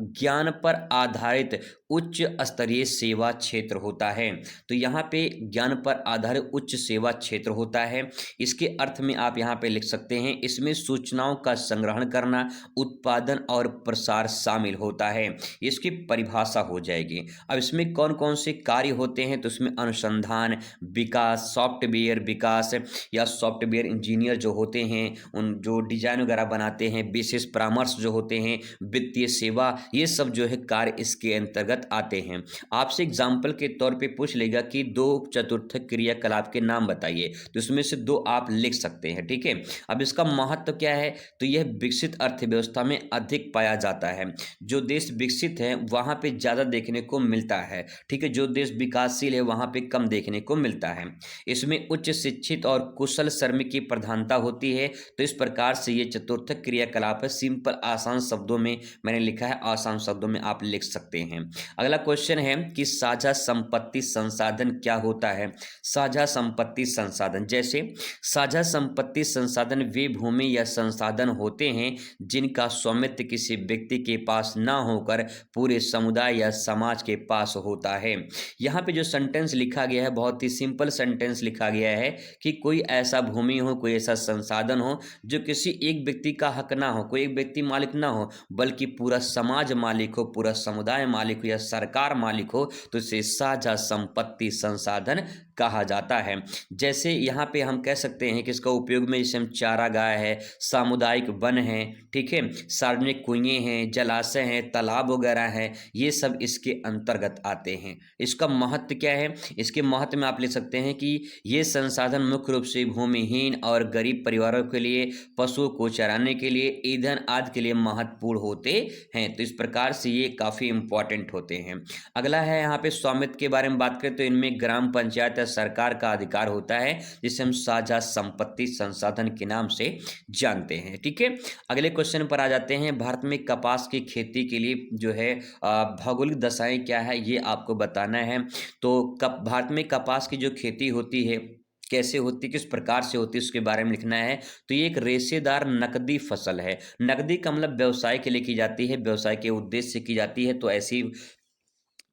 ज्ञान पर आधारित उच्च स्तरीय सेवा क्षेत्र होता है। तो यहाँ पे ज्ञान पर आधारित उच्च सेवा क्षेत्र होता है। इसके अर्थ में आप यहाँ पे लिख सकते हैं, इसमें सूचनाओं का संग्रहण करना, उत्पादन और प्रसार शामिल होता है। इसकी परिभाषा हो जाएगी। अब इसमें कौन कौन से कार्य होते हैं, तो इसमें अनुसंधान, विकास, सॉफ्टवेयर विकास या सॉफ्टवेयर इंजीनियर जो होते हैं, उन जो डिजाइन वगैरह बनाते हैं, विशेष परामर्श जो होते हैं, वित्तीय सेवा, ये सब जो है कार्य इसके अंतर्गत आते हैं। आपसे एग्जाम्पल के तौर पे पूछ लेगा कि 2 चतुर्थक क्रियाकलाप के नाम बताइए, तो इसमें से 2 आप लिख सकते हैं, ठीक है। अब इसका महत्व क्या है, तो यह विकसित अर्थव्यवस्था में अधिक पाया जाता है। जो देश विकसित है वहां पे ज्यादा देखने को मिलता है, ठीक है। जो देश विकासशील है वहां पे कम देखने को मिलता है। इसमें उच्च शिक्षित और कुशल श्रमिक की प्रधानता होती है। तो इस प्रकार से ये चतुर्थक क्रियाकलाप है। सिंपल आसान शब्दों में मैंने लिखा है, आसान शब्दों में आप लिख सकते हैं। अगला क्वेश्चन है कि साझा संपत्ति संसाधन क्या होता है। साझा संपत्ति संसाधन, जैसे साझा संपत्ति संसाधन वे भूमि या संसाधन होते हैं जिनका स्वामित्व किसी व्यक्ति के पास ना होकर पूरे समुदाय या समाज के पास होता है। यहाँ पे जो सेंटेंस लिखा गया है बहुत ही सिंपल सेंटेंस लिखा गया है कि कोई ऐसा भूमि हो, कोई ऐसा संसाधन हो जो किसी एक व्यक्ति का हक ना हो, कोई एक व्यक्ति मालिक ना हो, बल्कि पूरा समाज मालिक हो, पूरा समुदाय मालिक हो या सरकार मालिक हो, तो इसे साझा संपत्ति संसाधन कहा जाता है। जैसे यहाँ पे हम कह सकते हैं कि इसका उपयोग में जैसे हम चारागाह है, सामुदायिक वन है, ठीक है, सार्वजनिक कुएं हैं, जलाशय हैं, तालाब वगैरह हैं, ये सब इसके अंतर्गत आते हैं। इसका महत्व क्या है, इसके महत्व में आप ले सकते हैं कि ये संसाधन मुख्य रूप से भूमिहीन और गरीब परिवारों के लिए, पशुओं को चराने के लिए, ईंधन आदि के लिए महत्वपूर्ण होते हैं। तो इस प्रकार से ये काफ़ी इंपॉर्टेंट होते हैं। अगला है यहाँ पे स्वामित्व के बारे में बात करें तो इनमें ग्राम पंचायत या सरकार का अधिकार होता है, जिसे हम साझा संपत्ति संसाधन के नाम से जानते हैं। ठीक है, अगले क्वेश्चन पर आ जाते हैं। भारत में कपास की खेती के लिए जो है भौगोलिक दशाएं क्या है, ये आपको बताना है। तो भारत में कपास की जो खेती होती है कैसे होती, किस प्रकार से होती है, उसके बारे में लिखना है। तो ये एक रेशेदार नकदी फसल है। नकदी का मतलब व्यवसाय के लिए की जाती है, व्यवसाय के उद्देश्य से की जाती है। तो ऐसी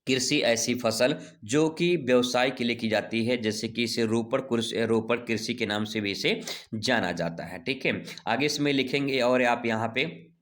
कृषि, ऐसी फसल जो कि व्यवसाय के लिए की जाती है, जैसे कि इसे रोपड़ कृषि के नाम से भी इसे जाना जाता है। ठीक है, आगे इसमें लिखेंगे और आप यहाँ पे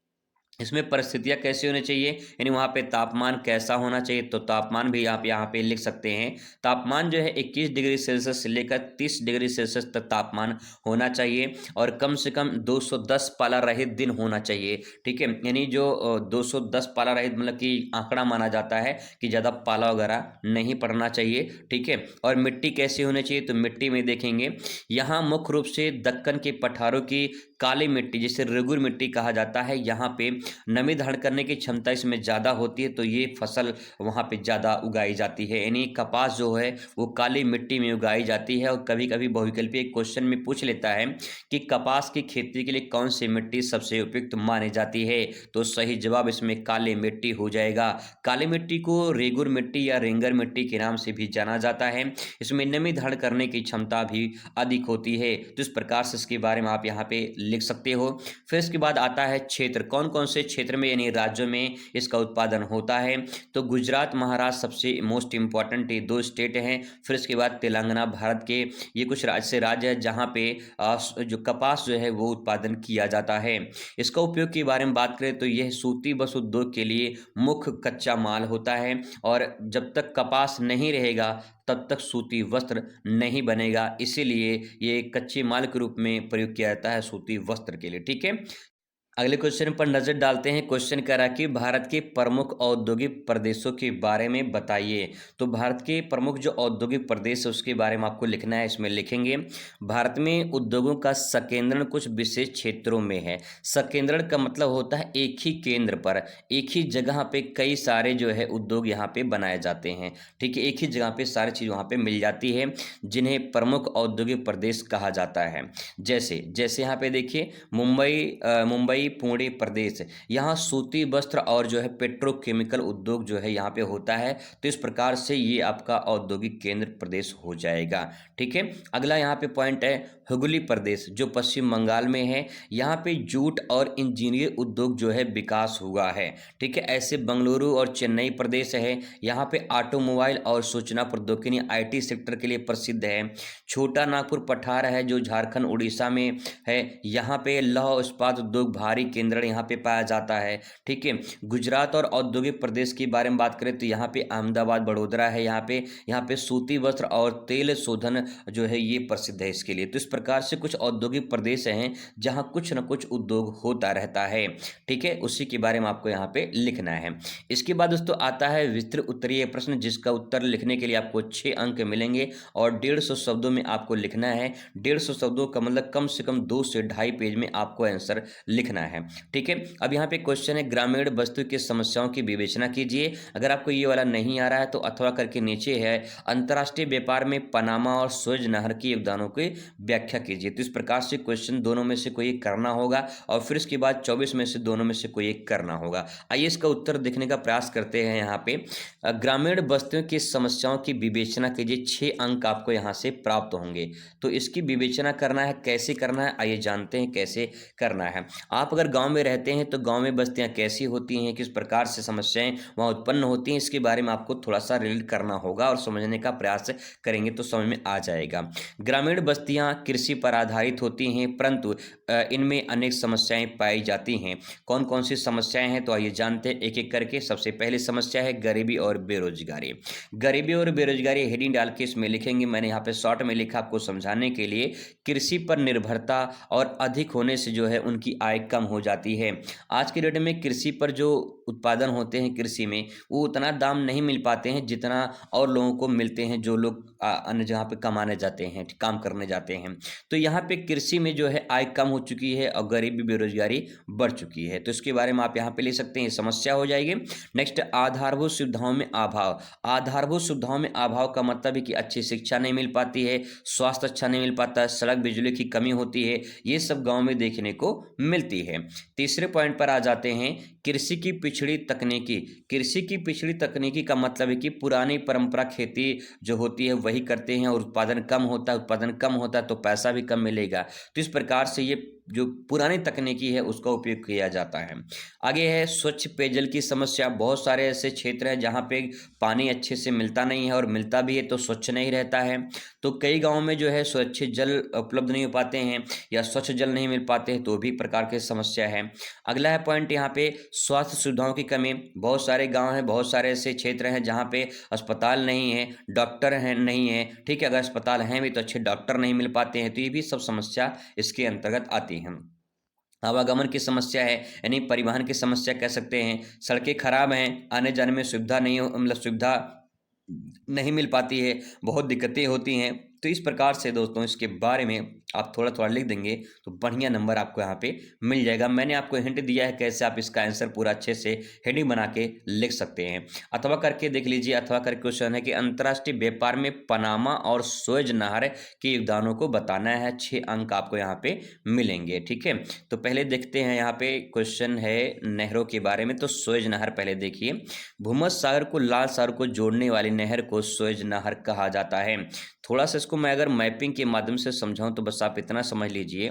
इसमें परिस्थितियाँ कैसी होनी चाहिए, यानी वहाँ पे तापमान कैसा होना चाहिए। तो तापमान भी आप यहाँ पे लिख सकते हैं। तापमान जो है 21 डिग्री सेल्सियस से लेकर 30 डिग्री सेल्सियस तक तापमान होना चाहिए और कम से कम 210 पाला रहित दिन होना चाहिए। ठीक है, यानी जो 210 पाला रहित मतलब कि आंकड़ा माना जाता है कि ज़्यादा पाला वगैरह नहीं पड़ना चाहिए। ठीक है, और मिट्टी कैसी होनी चाहिए, तो मिट्टी में देखेंगे यहाँ मुख्य रूप से दक्कन के पठारों की काली मिट्टी, जिसे रेगुर मिट्टी कहा जाता है, यहाँ पे नमी धारण करने की क्षमता इसमें ज़्यादा होती है। तो ये फसल वहाँ पे ज़्यादा उगाई जाती है, यानी कपास जो है वो काली मिट्टी में उगाई जाती है। और कभी कभी बहुविकल्पीय क्वेश्चन में पूछ लेता है कि कपास की खेती के लिए कौन सी मिट्टी सबसे उपयुक्त मानी जाती है। तो सही जवाब इसमें काली मिट्टी हो जाएगा। काली मिट्टी को रेगुर मिट्टी या रेंगर मिट्टी के नाम से भी जाना जाता है। इसमें नमी धारण करने की क्षमता भी अधिक होती है। तो इस प्रकार से इसके बारे में आप यहाँ पे लिख सकते हो। फिर इसके बाद आता है क्षेत्र, कौन कौन से क्षेत्र में यानी राज्यों में इसका उत्पादन होता है। तो गुजरात, महाराष्ट्र सबसे मोस्ट इंपॉर्टेंट ये दो स्टेट हैं। फिर इसके बाद तेलंगाना, भारत के ये कुछ राज्य है जहाँ पे जो कपास जो है वो उत्पादन किया जाता है। इसका उपयोग के बारे में बात करें तो यह सूती बस उद्योग के लिए मुख्य कच्चा माल होता है और जब तक कपास नहीं रहेगा तब तक सूती वस्त्र नहीं बनेगा, इसीलिए ये कच्चे माल के रूप में प्रयोग किया जाता है सूती वस्त्र के लिए। ठीक है, अगले क्वेश्चन पर नजर डालते हैं। क्वेश्चन कह रहा है कि भारत के प्रमुख औद्योगिक प्रदेशों के बारे में बताइए। तो भारत के प्रमुख जो औद्योगिक प्रदेश है उसके बारे में आपको लिखना है। इसमें लिखेंगे भारत में उद्योगों का संकेंद्रण कुछ विशेष क्षेत्रों में है। संकेंद्रण का मतलब होता है एक ही केंद्र पर, एक ही जगह पे कई सारे जो है उद्योग यहाँ पे बनाए जाते हैं। ठीक है, एक ही जगह पे सारी चीज़ वहाँ पे मिल जाती है, जिन्हें प्रमुख औद्योगिक प्रदेश कहा जाता है। जैसे जैसे यहाँ पे देखिए मुंबई पुणे प्रदेश, यहाँ सूती वस्त्र और जो है पेट्रोकेमिकल उद्योग जो है यहाँ पे होता है। तो इस प्रकार से ये आपका औद्योगिक केंद्र प्रदेश हो जाएगा। ठीक है, अगला यहाँ पे पॉइंट है हुगली प्रदेश, जो पश्चिम बंगाल में है। यहाँ पे जूट और इंजीनियर उद्योग जो है विकास हुआ है। ठीक है, ऐसे बेंगलुरु और चेन्नई प्रदेश है, यहाँ पे ऑटोमोबाइल और सूचना प्रौद्योगिकी IT सेक्टर के लिए प्रसिद्ध है। छोटा नागपुर पठार है जो झारखंड उड़ीसा में है, यहाँ पे लौह इस्पात उद्योग भारी केंद्र यहाँ पे पाया जाता है। ठीक है, गुजरात और औद्योगिक प्रदेश के बारे में बात करें तो यहाँ पे अहमदाबाद, वडोदरा है, यहाँ पे सूती वस्त्र और तेल शोधन जो है ये प्रसिद्ध है इसके लिए। तो इस प्रकार से कुछ औद्योगिक प्रदेश हैं जहाँ कुछ न कुछ उद्योग होता रहता है। ठीक है, उसी के बारे में आपको यहाँ पे लिखना है। इसके बाद दोस्तों आता है विस्तृत उत्तरीय प्रश्न, जिसका उत्तर लिखने के लिए आपको 6 अंक मिलेंगे और 150 शब्दों में आपको लिखना है। 150 शब्दों का मतलब कम से कम 2 से ढाई पेज में आपको आंसर लिखना है। ठीक है, अब यहाँ पे क्वेश्चन है ग्रामीण बस्ती की समस्याओं की विवेचना कीजिए। अगर आपको ये वाला नहीं आ रहा है तो अथवा करके नीचे है अंतर्राष्ट्रीय व्यापार में पनामा और सुएज नहर के योगदानों की व्याख्या कीजिए। तो इस प्रकार से क्वेश्चन दोनों में से कोई एक करना होगा और फिर इसके बाद 24 में से दोनों में से कोई एक करना होगा। आइए इसका उत्तर देखने का प्रयास करते हैं। यहाँ पे ग्रामीण बस्तियों की समस्याओं की विवेचना कीजिए, 6 अंक आपको यहाँ से प्राप्त होंगे। तो इसकी विवेचना करना है, कैसे करना है आइए जानते हैं कैसे करना है। आप अगर गांव में रहते हैं तो गांव में बस्तियां कैसी होती हैं, किस प्रकार से समस्याएं वहां उत्पन्न होती हैं, इसके बारे में आपको थोड़ा सा रिलेट करना होगा और समझने का प्रयास करेंगे तो समझ में आ जाएगा। ग्रामीण बस्तियां कृषि पर आधारित होती हैं, परंतु इनमें अनेक समस्याएं पाई जाती हैं। कौन कौन सी समस्याएं हैं तो आइए जानते हैं एक एक करके। सबसे पहली समस्या है गरीबी और बेरोजगारी। गरीबी और बेरोजगारी हेडिंग डाल के इसमें लिखेंगे, मैंने यहाँ पे शॉर्ट में लिखा आपको समझाने के लिए। कृषि पर निर्भरता और अधिक होने से जो है उनकी आय कम कम हो जाती है। आज के डेट में कृषि पर जो उत्पादन होते हैं कृषि में, वो उतना दाम नहीं मिल पाते हैं जितना और लोगों को मिलते हैं जो लोग अन्य जगह पे कमाने जाते हैं, काम करने जाते हैं। तो यहाँ पे कृषि में जो है आय कम हो चुकी है और गरीबी बेरोजगारी बढ़ चुकी है। तो इसके बारे में आप यहाँ पे ले सकते हैं, समस्या हो जाएगी। नेक्स्ट, आधारभूत सुविधाओं में अभाव। आधारभूत सुविधाओं में अभाव का मतलब है कि अच्छी शिक्षा नहीं मिल पाती है, स्वास्थ्य अच्छा नहीं मिल पाता है, सड़क बिजली की कमी होती है, ये सब गांव में देखने को मिलती है। तीसरे पॉइंट पर आ जाते हैं, कृषि की पिछड़ी तकनीकी। कृषि की पिछड़ी तकनीकी का मतलब है कि पुरानी परंपरा खेती जो होती है वही करते हैं और उत्पादन कम होता है, उत्पादन कम होता है तो पैसा भी कम मिलेगा। तो इस प्रकार से ये जो पुरानी तकनीकी है उसका उपयोग किया जाता है। आगे है स्वच्छ पेयजल की समस्या। बहुत सारे ऐसे क्षेत्र हैं जहाँ पे पानी अच्छे से मिलता नहीं है और मिलता भी है तो स्वच्छ नहीं रहता है। तो कई गाँव में जो है स्वच्छ जल उपलब्ध नहीं हो पाते हैं या स्वच्छ जल नहीं मिल पाते हैं, तो भी प्रकार की समस्या है। अगला है पॉइंट यहाँ पे स्वास्थ्य सुविधाओं की कमी। बहुत सारे गाँव हैं, बहुत सारे ऐसे क्षेत्र हैं जहाँ पे अस्पताल नहीं है, डॉक्टर हैं नहीं है, ठीक है। अगर अस्पताल हैं भी तो अच्छे डॉक्टर नहीं मिल पाते हैं, तो ये भी सब समस्या इसके अंतर्गत आती है। आवागमन की समस्या है, यानी परिवहन की समस्या कह सकते हैं। सड़कें खराब हैं, आने जाने में सुविधा नहीं मतलब सुविधा नहीं मिल पाती है, बहुत दिक्कतें होती हैं। तो इस प्रकार से दोस्तों इसके बारे में आप थोड़ा थोड़ा लिख देंगे तो बढ़िया नंबर आपको यहाँ पे मिल जाएगा। मैंने आपको हिंट दिया है कैसे आप इसका आंसर पूरा अच्छे से हेडिंग बना के लिख सकते हैं। अथवा करके देख लीजिए, अथवा करके क्वेश्चन है कि अंतर्राष्ट्रीय व्यापार में पनामा और सुएज नहर के योगदानों को बताना है। 6 अंक आपको यहाँ पे मिलेंगे, ठीक है। तो पहले देखते हैं, यहाँ पे क्वेश्चन है नहरों के बारे में। तो सुएज नहर पहले देखिए, भूमध्य सागर को लाल सागर को जोड़ने वाली नहर को सुएज नहर कहा जाता है। थोड़ा सा इसको मैं अगर मैपिंग के माध्यम से समझाऊं तो बस आप इतना समझ लीजिए,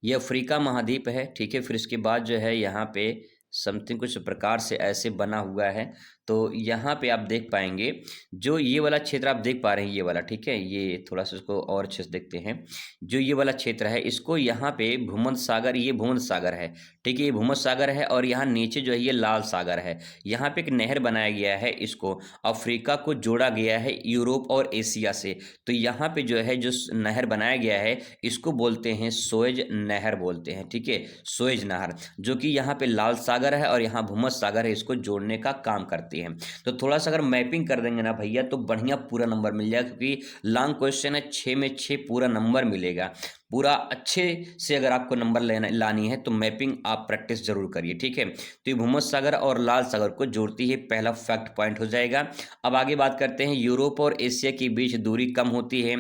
ये अफ्रीका महाद्वीप है, ठीक है। फिर इसके बाद जो है यहाँ पे समथिंग कुछ प्रकार से ऐसे बना हुआ है। तो यहाँ पे आप देख पाएंगे जो ये वाला क्षेत्र आप देख पा रहे हैं, ये वाला, ठीक है। ये थोड़ा सा इसको और अच्छे से देखते हैं। जो ये वाला क्षेत्र है इसको यहाँ पे भूमध्य सागर, ये भूमध्य सागर है, ठीक है। ये भूमध्य सागर है और यहाँ नीचे जो है ये लाल सागर है। यहाँ पे एक नहर बनाया गया है, इसको अफ्रीका को जोड़ा गया है यूरोप और एशिया से। तो यहाँ पे जो है जो नहर बनाया गया है इसको बोलते हैं सुएज नहर बोलते हैं, ठीक है। सुएज नहर जो कि यहाँ पे लाल सागर है और यहाँ भूमध्य सागर है, इसको जोड़ने का काम करती है। तो थोड़ा सा अगर मैपिंग कर देंगे ना भैया तो बढ़िया पूरा नंबर मिल जाएगा, क्योंकि लॉन्ग क्वेश्चन है, 6 में 6 पूरा नंबर मिलेगा। पूरा अच्छे से अगर आपको नंबर लानी है तो मैपिंग आप प्रैक्टिस जरूर करिए, ठीक है। तो ये भूमध्य सागर और लाल सागर को जोड़ती है, पहला फैक्ट पॉइंट हो जाएगा। अब आगे बात करते हैं, यूरोप और एशिया के बीच दूरी कम होती है,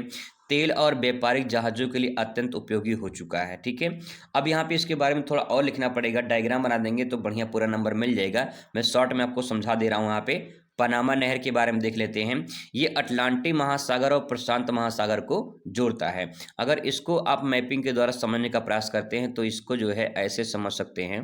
तेल और व्यापारिक जहाजों के लिए अत्यंत उपयोगी हो चुका है, ठीक है। अब यहाँ पे इसके बारे में थोड़ा और लिखना पड़ेगा, डायग्राम बना देंगे तो बढ़िया पूरा नंबर मिल जाएगा। मैं शॉर्ट में आपको समझा दे रहा हूँ। यहाँ पे पनामा नहर के बारे में देख लेते हैं। ये अटलांटिक महासागर और प्रशांत महासागर को जोड़ता है। अगर इसको आप मैपिंग के द्वारा समझने का प्रयास करते हैं तो इसको जो है ऐसे समझ सकते हैं।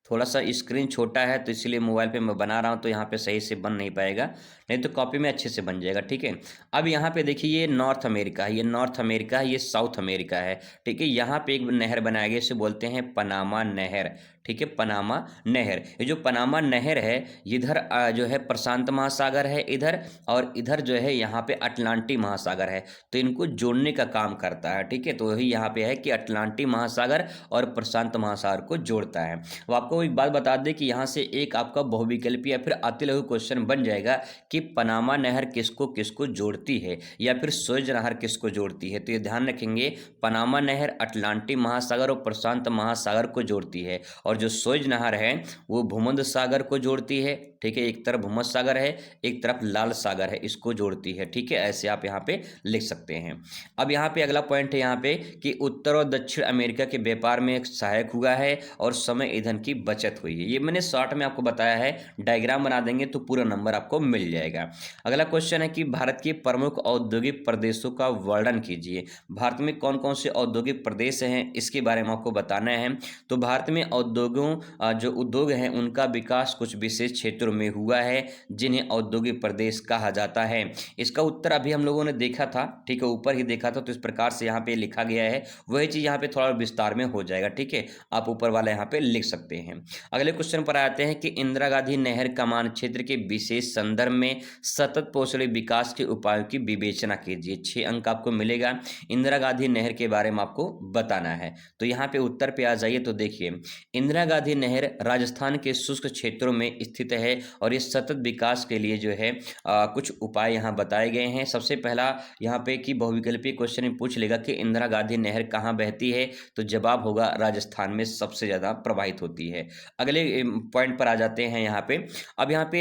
थोड़ा सा स्क्रीन छोटा है तो इसलिए मोबाइल पे मैं बना रहा हूँ तो यहाँ पे सही से बन नहीं पाएगा, नहीं तो कॉपी में अच्छे से बन जाएगा, ठीक है। अब यहाँ पे देखिए ये नॉर्थ अमेरिका है, ये नॉर्थ अमेरिका है, ये साउथ अमेरिका है, ठीक है। यहाँ पे एक नहर बनाया गया, इसे बोलते हैं पनामा नहर, ठीक है। पनामा नहर, ये जो पनामा नहर है इधर जो है प्रशांत महासागर है इधर, और इधर जो है यहाँ पे अटलांटिक महासागर है, तो इनको जोड़ने का काम करता है, ठीक है। तो वही यहाँ पे है कि अटलांटिक महासागर और प्रशांत महासागर को जोड़ता है। अब आपको एक बात बता दें कि यहाँ से एक आपका बहुविकल्पी या फिर अति लघु क्वेश्चन बन जाएगा कि पनामा नहर किसको किसको जोड़ती है या फिर सुएज नहर किसको जोड़ती है। तो ये ध्यान रखेंगे, पनामा नहर अटलांटिक महासागर और प्रशांत महासागर को जोड़ती है, और जो सुएज नहर है वो भूमध्य सागर को जोड़ती है, ठीक है। एक तरफ भूमध्य सागर है, एक तरफ लाल सागर है, इसको जोड़ती है, ठीक है। ऐसे आप यहाँ पे लिख सकते हैं। अब यहाँ पे अगला पॉइंट है यहाँ पे कि उत्तर और दक्षिण अमेरिका के व्यापार में सहायक हुआ है और समय ईंधन की बचत हुई है। ये मैंने शॉर्ट में आपको बताया है, डायग्राम बना देंगे तो पूरा नंबर आपको मिल जाएगा। अगला क्वेश्चन है कि भारत के प्रमुख औद्योगिक प्रदेशों का वर्णन कीजिए। भारत में कौन कौन से औद्योगिक प्रदेश हैं इसके बारे में आपको बताना है। तो भारत में जो उद्योग हैं उनका विकास कुछ विशेष क्षेत्रों में हुआ है जिन्हें औद्योगिक प्रदेश कहा जाता है। इसका उत्तर अभी हम लोगों ने देखा था, ठीक है, ऊपर ही देखा था। तो इस प्रकार से यहाँ पे लिखा गया है, वही चीज़ यहाँ पे थोड़ा विस्तार में हो जाएगा, ठीक है। आप ऊपर वाला यहाँ पे लिख सकते हैं। हैं। अगले क्वेश्चन पर आते हैं कि इंदिरा गांधी नहर कमान क्षेत्र के विशेष संदर्भ में सतत पोषण विकास के उपायों की विवेचना कीजिए। 6 अंक आपको मिलेगा। इंदिरा गांधी नहर के बारे में आपको बताना है। तो यहाँ पे उत्तर पे आ जाइए तो देखिए, इंदिरा गांधी नहर राजस्थान के शुष्क क्षेत्रों में स्थित है और ये सतत विकास के लिए जो है कुछ उपाय यहाँ बताए गए हैं। सबसे पहला यहाँ पे कि बहुविकल्पीय क्वेश्चन में पूछ लेगा कि इंदिरा गांधी नहर कहाँ बहती है, तो जवाब होगा राजस्थान में सबसे ज़्यादा प्रवाहित होती है। अगले पॉइंट पर आ जाते हैं यहाँ पे। अब यहाँ पे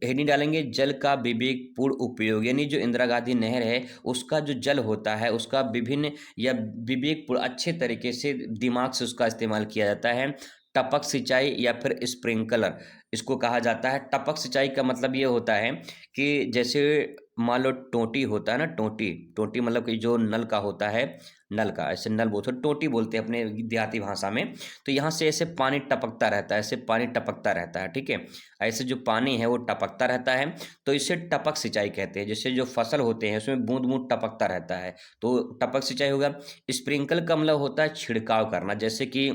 हेडिंग डालेंगे जल का विवेकपूर्ण उपयोग, यानी जो इंदिरा गांधी नहर है उसका जो जल होता है उसका विभिन्न या विवेकपूर्ण अच्छे तरीके से दिमाग से उसका इस्तेमाल किया जाता है। टपक सिंचाई या फिर स्प्रिंकलर इसको कहा जाता है। टपक सिंचाई का मतलब ये होता है कि जैसे मान लो टोटी होता है ना, टोटी टोटी मतलब कि जो नल का होता है, नल का ऐसे नल बोलते हैं, टोटी बोलते हैं अपने देहाती भाषा में। तो यहाँ से ऐसे पानी टपकता रहता है, ऐसे पानी टपकता रहता है, ठीक है। ऐसे जो पानी है वो टपकता रहता है, तो इसे टपक सिंचाई कहते हैं। जैसे जो फसल होते हैं उसमें बूंद बूंद टपकता रहता है, तो टपक सिंचाई होगा। स्प्रिंकल का मतलब होता है छिड़काव करना, जैसे कि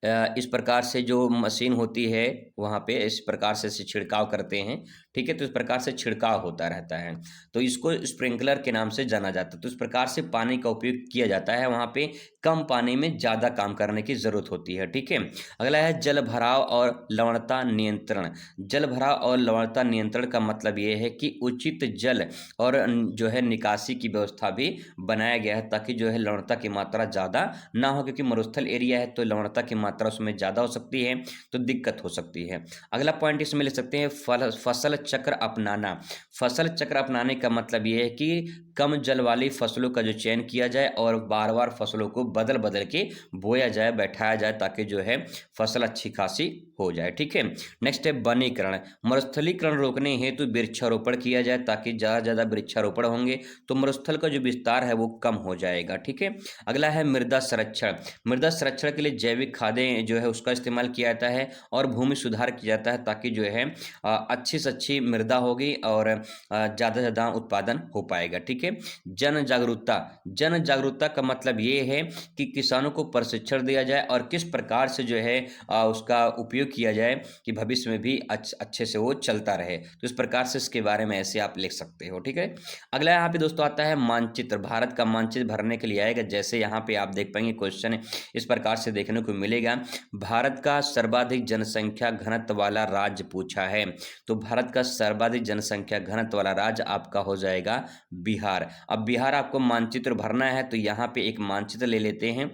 इस प्रकार से जो मशीन होती है वहाँ पे इस प्रकार से इसे छिड़काव करते हैं, ठीक है। तो इस प्रकार से छिड़काव होता रहता है, तो इसको स्प्रिंकलर के नाम से जाना जाता है। तो इस प्रकार से पानी का उपयोग किया जाता है, वहाँ पे कम पानी में ज़्यादा काम करने की ज़रूरत होती है, ठीक है। अगला है जल भराव और लवणता नियंत्रण। जल भराव और लवणता नियंत्रण का मतलब ये है कि उचित जल और जो है निकासी की व्यवस्था भी बनाया गया है, ताकि जो है लवणता की मात्रा ज़्यादा ना हो, क्योंकि मरुस्थल एरिया है तो लवणता की मात्रा उसमें ज़्यादा हो सकती है, तो दिक्कत हो सकती है। अगला पॉइंट इसमें लिख सकते हैं फसल चक्र अपनाना। फसल चक्र अपनाने का मतलब ये है कि कम जल वाली फसलों का जो चयन किया जाए और बार बार फसलों को बदल बदल के बोया जाए, बैठाया जाए, ताकि जो है फसल अच्छी खासी हो जाए, ठीक है। नेक्स्ट है वनीकरण। मरुस्थलीकरण रोकने हेतु वृक्षारोपण किया जाए, ताकि ज़्यादा ज़्यादा वृक्षारोपण होंगे तो मरुस्थल का जो विस्तार है वो कम हो जाएगा, ठीक है। अगला है मृदा संरक्षण। मृदा संरक्षण के लिए जैविक खादें जो है उसका इस्तेमाल किया जाता है और भूमि सुधार किया जाता है, ताकि जो है अच्छी से अच्छी मृदा होगी और ज़्यादा से ज़्यादा उत्पादन हो पाएगा, ठीक है। जन जागरूकता। जन जागरूकता का मतलब ये है कि किसानों को प्रशिक्षण दिया जाए और किस प्रकार से जो है उसका उपयोग किया जाए कि भविष्य में भी अच्छे से वो चलता रहे, तो इस प्रकार से इसके बारे में ऐसे आप लिख सकते हो, ठीक है। अगला यहाँ पे दोस्तों आता है मानचित्र। भारत का मानचित्र भरने के लिए आएगा, जैसे यहाँ पे आप देख पाएंगे क्वेश्चन इस प्रकार से देखने को मिलेगा। भारत का सर्वाधिक जनसंख्या घनत्व वाला राज्य पूछा है, तो भारत का सर्वाधिक जनसंख्या घनत्व वाला राज्य आपका हो जाएगा बिहार। अब बिहार आपको मानचित्र भरना है, तो यहाँ पे एक मानचित्र ले लेते हैं,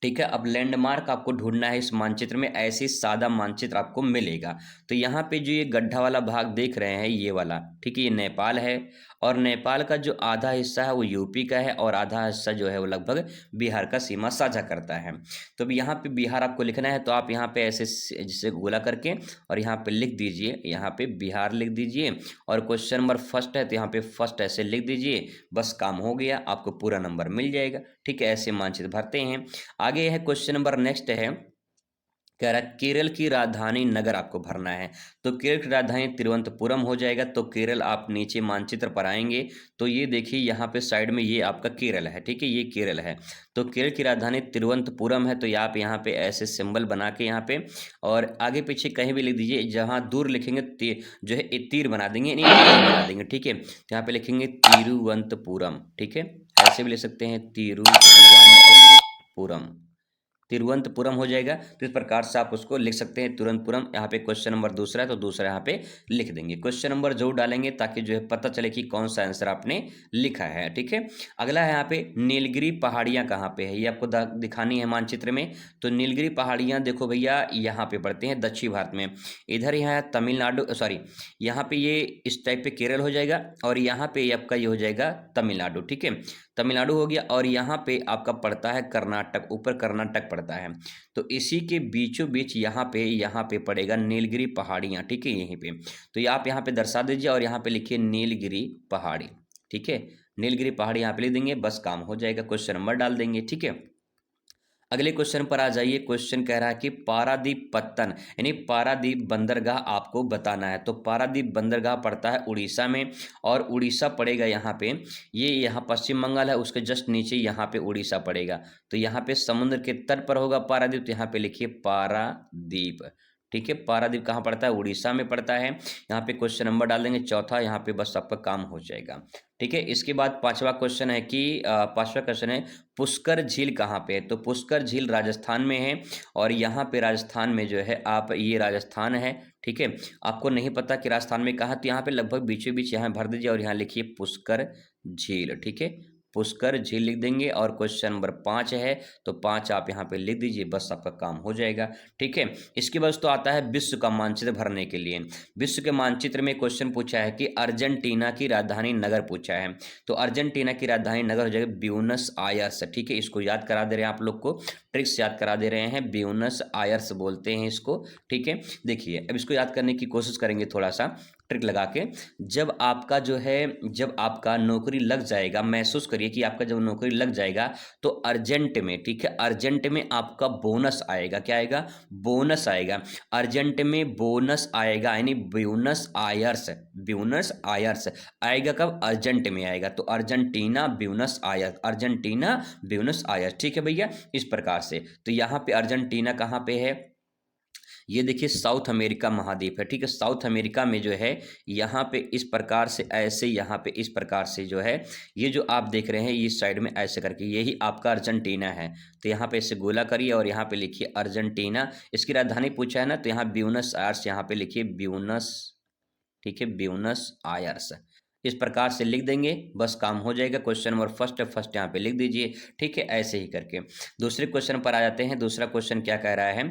ठीक है। अब लैंडमार्क आपको ढूंढना है इस मानचित्र में, ऐसे सादा मानचित्र आपको मिलेगा। तो यहाँ पे जो ये गड्ढा वाला भाग देख रहे हैं ये वाला, ठीक है, ये नेपाल है और नेपाल का जो आधा हिस्सा है वो यूपी का है और आधा हिस्सा जो है वो लगभग बिहार का सीमा साझा करता है। तो अब यहाँ पे बिहार आपको लिखना है, तो आप यहाँ पे ऐसे जिसे गोला करके और यहाँ पे लिख दीजिए, यहाँ पे बिहार लिख दीजिए और क्वेश्चन नंबर फर्स्ट है तो यहाँ पे फर्स्ट ऐसे लिख दीजिए, बस काम हो गया, आपको पूरा नंबर मिल जाएगा, ठीक है। ऐसे मानचित्र भरते हैं। आगे है क्वेश्चन नंबर नेक्स्ट है, कह रहा है केरल की राजधानी नगर आपको भरना है, तो केरल की राजधानी तिरुवनंतपुरम हो जाएगा। तो केरल आप नीचे मानचित्र पर आएंगे तो ये देखिए यहाँ पे साइड में ये आपका केरल है, ठीक है, ये केरल है। तो केरल की राजधानी तिरुवनंतपुरम है, तो ये आप यहाँ पे ऐसे सिंबल बना के यहाँ पे और आगे पीछे कहीं भी लिख दीजिए, जहाँ दूर लिखेंगे जो है एक तीर बना देंगे, नहीं तीर बना देंगे, ठीक है। यहाँ पे लिखेंगे तिरुवनंतपुरम, ठीक है, ऐसे भी लिख सकते हैं तिरुवनंतपुरम, तिरुवनंतपुरम हो जाएगा। तो इस प्रकार से आप उसको लिख सकते हैं तिरुवनंतपुरम। यहाँ पे क्वेश्चन नंबर दूसरा है तो दूसरा यहाँ पे लिख देंगे, क्वेश्चन नंबर जरूर डालेंगे ताकि जो है पता चले कि कौन सा आंसर आपने लिखा है, ठीक है। अगला है यहाँ पे नीलगिरी पहाड़ियाँ कहाँ पे है, ये आपको दिखानी है मानचित्र में। तो नीलगिरी पहाड़ियाँ देखो भैया यहाँ पे पड़ते हैं दक्षिण भारत में, इधर यहाँ तमिलनाडु, सॉरी यहाँ पे ये इस टाइप पे केरल हो जाएगा और यहाँ पे आपका ये हो जाएगा तमिलनाडु, ठीक है, तमिलनाडु हो गया। और यहाँ पे आपका पड़ता है कर्नाटक, ऊपर कर्नाटक पड़ता है, तो इसी के बीचों बीच यहाँ पे पड़ेगा नीलगिरी पहाड़ियाँ, ठीक है, यहीं पे। तो ये आप यहाँ पे दर्शा दीजिए और यहाँ पे लिखिए नीलगिरी पहाड़ी, ठीक है, नीलगिरी पहाड़ी यहाँ पे लिख देंगे, बस काम हो जाएगा, क्वेश्चन नंबर डाल देंगे, ठीक है। अगले क्वेश्चन पर आ जाइए। क्वेश्चन कह रहा है कि पारादीप पत्तन यानी पारादीप बंदरगाह आपको बताना है। तो पारादीप बंदरगाह पड़ता है उड़ीसा में, और उड़ीसा पड़ेगा यहाँ पे, ये यहाँ पश्चिम बंगाल है, उसके जस्ट नीचे यहाँ पे उड़ीसा पड़ेगा। तो यहाँ पे समुद्र के तट पर होगा पारादीप, तो यहाँ पे लिखिए पारादीप। ठीक है, पारादीप कहाँ पड़ता है? उड़ीसा में पड़ता है। यहाँ पे क्वेश्चन नंबर डाल देंगे चौथा, यहाँ पे बस आपका काम हो जाएगा। ठीक है, इसके बाद पांचवा क्वेश्चन है कि पांचवा क्वेश्चन है पुष्कर झील कहाँ पे है? तो पुष्कर झील राजस्थान में है, और यहाँ पे राजस्थान में जो है आप, ये राजस्थान है। ठीक है, आपको नहीं पता कि राजस्थान में कहाँ, तो यहाँ पे लगभग बीचों बीच यहाँ भर दीजिए और यहाँ लिखिए पुष्कर झील। ठीक है, पुष्कर झील लिख देंगे। और क्वेश्चन नंबर 5 है, तो 5 आप यहाँ पे लिख दीजिए, बस आपका काम हो जाएगा। ठीक है, इसके बाद तो आता है विश्व का मानचित्र भरने के लिए। विश्व के मानचित्र में क्वेश्चन पूछा है कि अर्जेंटीना की राजधानी नगर पूछा है। तो अर्जेंटीना की राजधानी नगर हो जाएगा ब्यूनस आयर्स। ठीक है, इसको याद करा दे रहे हैं आप लोग को, ट्रिक्स याद करा दे रहे हैं, ब्यूनस आयर्स बोलते हैं इसको। ठीक है, देखिए अब इसको याद करने की कोशिश करेंगे थोड़ा सा ट्रिक लगा के। जब आपका जो है, जब आपका नौकरी लग जाएगा, महसूस करिए कि आपका जब नौकरी लग जाएगा तो अर्जेंट में, ठीक है, अर्जेंट में आपका बोनस आएगा। क्या आएगा? बोनस आएगा। अर्जेंट में बोनस आएगा, यानी ब्यूनस आयर्स, ब्यूनस आयर्स आएगा कब? अर्जेंट में आएगा। तो Argentina Buenos Aires, Argentina Buenos Aires. ठीक है भैया, इस प्रकार से। तो यहाँ पे अर्जेंटीना कहाँ पे है? ये देखिए साउथ अमेरिका महाद्वीप है। ठीक है, साउथ अमेरिका में जो है यहाँ पे इस प्रकार से, ऐसे यहाँ पे इस प्रकार से जो है, ये जो आप देख रहे हैं इस साइड में ऐसे करके, यही आपका अर्जेंटीना है। तो यहाँ पे इसे गोला करिए और यहाँ पे लिखिए अर्जेंटीना। इसकी राजधानी पूछा है ना, तो यहाँ ब्यूनस आयर्स, यहाँ पे लिखिए ब्यूनस। ठीक है, ब्यूनस आयर्स इस प्रकार से लिख देंगे, बस काम हो जाएगा। क्वेश्चन नंबर फर्स्ट यहाँ पे लिख दीजिए। ठीक है, ऐसे ही करके दूसरे क्वेश्चन पर आ जाते हैं। दूसरा क्वेश्चन क्या कह रहा है?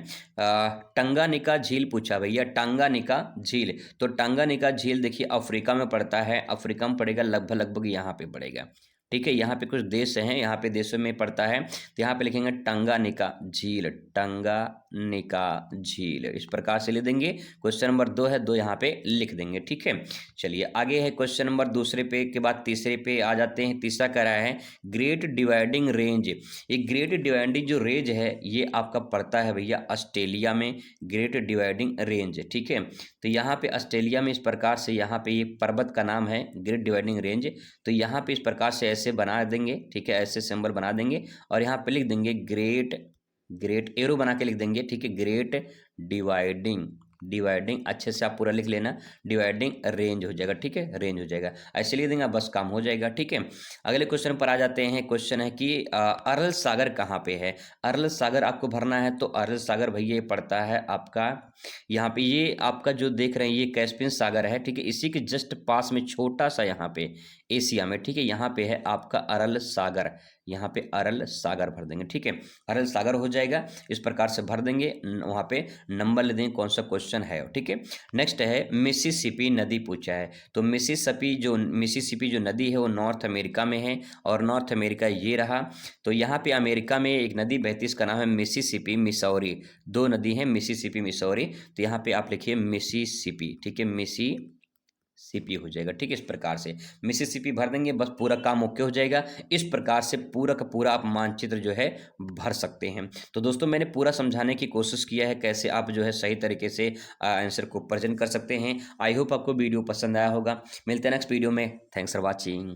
टंगानिका झील पूछा भैया, टंगानिका झील। तो टंगानिका झील देखिए अफ्रीका में पड़ता है, अफ्रीका में पड़ेगा, लगभग यहाँ पे पड़ेगा। ठीक है, यहाँ पे कुछ देश हैं, यहाँ पे देशों में पड़ता है, तो यहाँ पे लिखेंगे टंगानिका झील, टंगानिका झील, इस प्रकार से लिख देंगे। क्वेश्चन नंबर 2 है, 2 यहाँ पे लिख देंगे। ठीक है, चलिए आगे है क्वेश्चन नंबर दूसरे पे के बाद तीसरे पे आ जाते हैं। तीसरा कह रहा है ग्रेट डिवाइडिंग रेंज। ये ग्रेट डिवाइडिंग जो रेंज है ये आपका पड़ता है भैया ऑस्ट्रेलिया में, ग्रेट डिवाइडिंग रेंज। ठीक है, तो यहाँ पे ऑस्ट्रेलिया में इस प्रकार से, यहाँ पे ये पर्वत का नाम है ग्रेट डिवाइडिंग रेंज। तो यहाँ पे इस प्रकार से ऐसे बना देंगे। ठीक है, ऐसे सिंबल बना देंगे और यहाँ पे लिख देंगे ग्रेट, ग्रेट एरो बना के लिख देंगे। ठीक है, ग्रेट डिवाइडिंग, डिवाइडिंग अच्छे से आप पूरा लिख लेना, डिवाइडिंग रेंज हो जाएगा। ठीक है, रेंज हो जाएगा, ऐसे लिख देंगे, बस काम हो जाएगा। ठीक है, अगले क्वेश्चन पर आ जाते हैं। क्वेश्चन है कि अरल सागर कहाँ पे है? अरल सागर आपको भरना है। तो अरल सागर भैया ये पड़ता है आपका यहाँ पे, ये आपका जो देख रहे हैं ये कैस्पियन सागर है। ठीक है, इसी के जस्ट पास में छोटा सा यहाँ पे एशिया में, ठीक है, यहाँ पे है आपका अरल सागर, यहाँ पे अरल सागर भर देंगे। ठीक है, अरल सागर हो जाएगा, इस प्रकार से भर देंगे। वहाँ पे नंबर ले देंगे कौन सा क्वेश्चन है। ठीक है, नेक्स्ट है मिसिसिपी नदी पूछा है। तो मिसिसिपी जो नदी है वो नॉर्थ अमेरिका में है, और नॉर्थ अमेरिका ये रहा। तो यहाँ पे अमेरिका में एक नदी बहती, इसका नाम है मिसिसिपी मिसौरी। 2 नदी है मिसिसिपी मिसौरी, तो यहाँ पे आप लिखिए मिसिसिपी। ठीक है, मिसिसिपी हो जाएगा। ठीक है, इस प्रकार से मिसिसिपी भर देंगे, बस पूरा काम ओके हो जाएगा। इस प्रकार से पूरा का पूरा आप मानचित्र जो है भर सकते हैं। तो दोस्तों मैंने पूरा समझाने की कोशिश किया है कैसे आप जो है सही तरीके से आंसर को प्रेजेंट कर सकते हैं। आई होप आपको वीडियो पसंद आया होगा। मिलते हैं नेक्स्ट वीडियो में। Thanks for watching.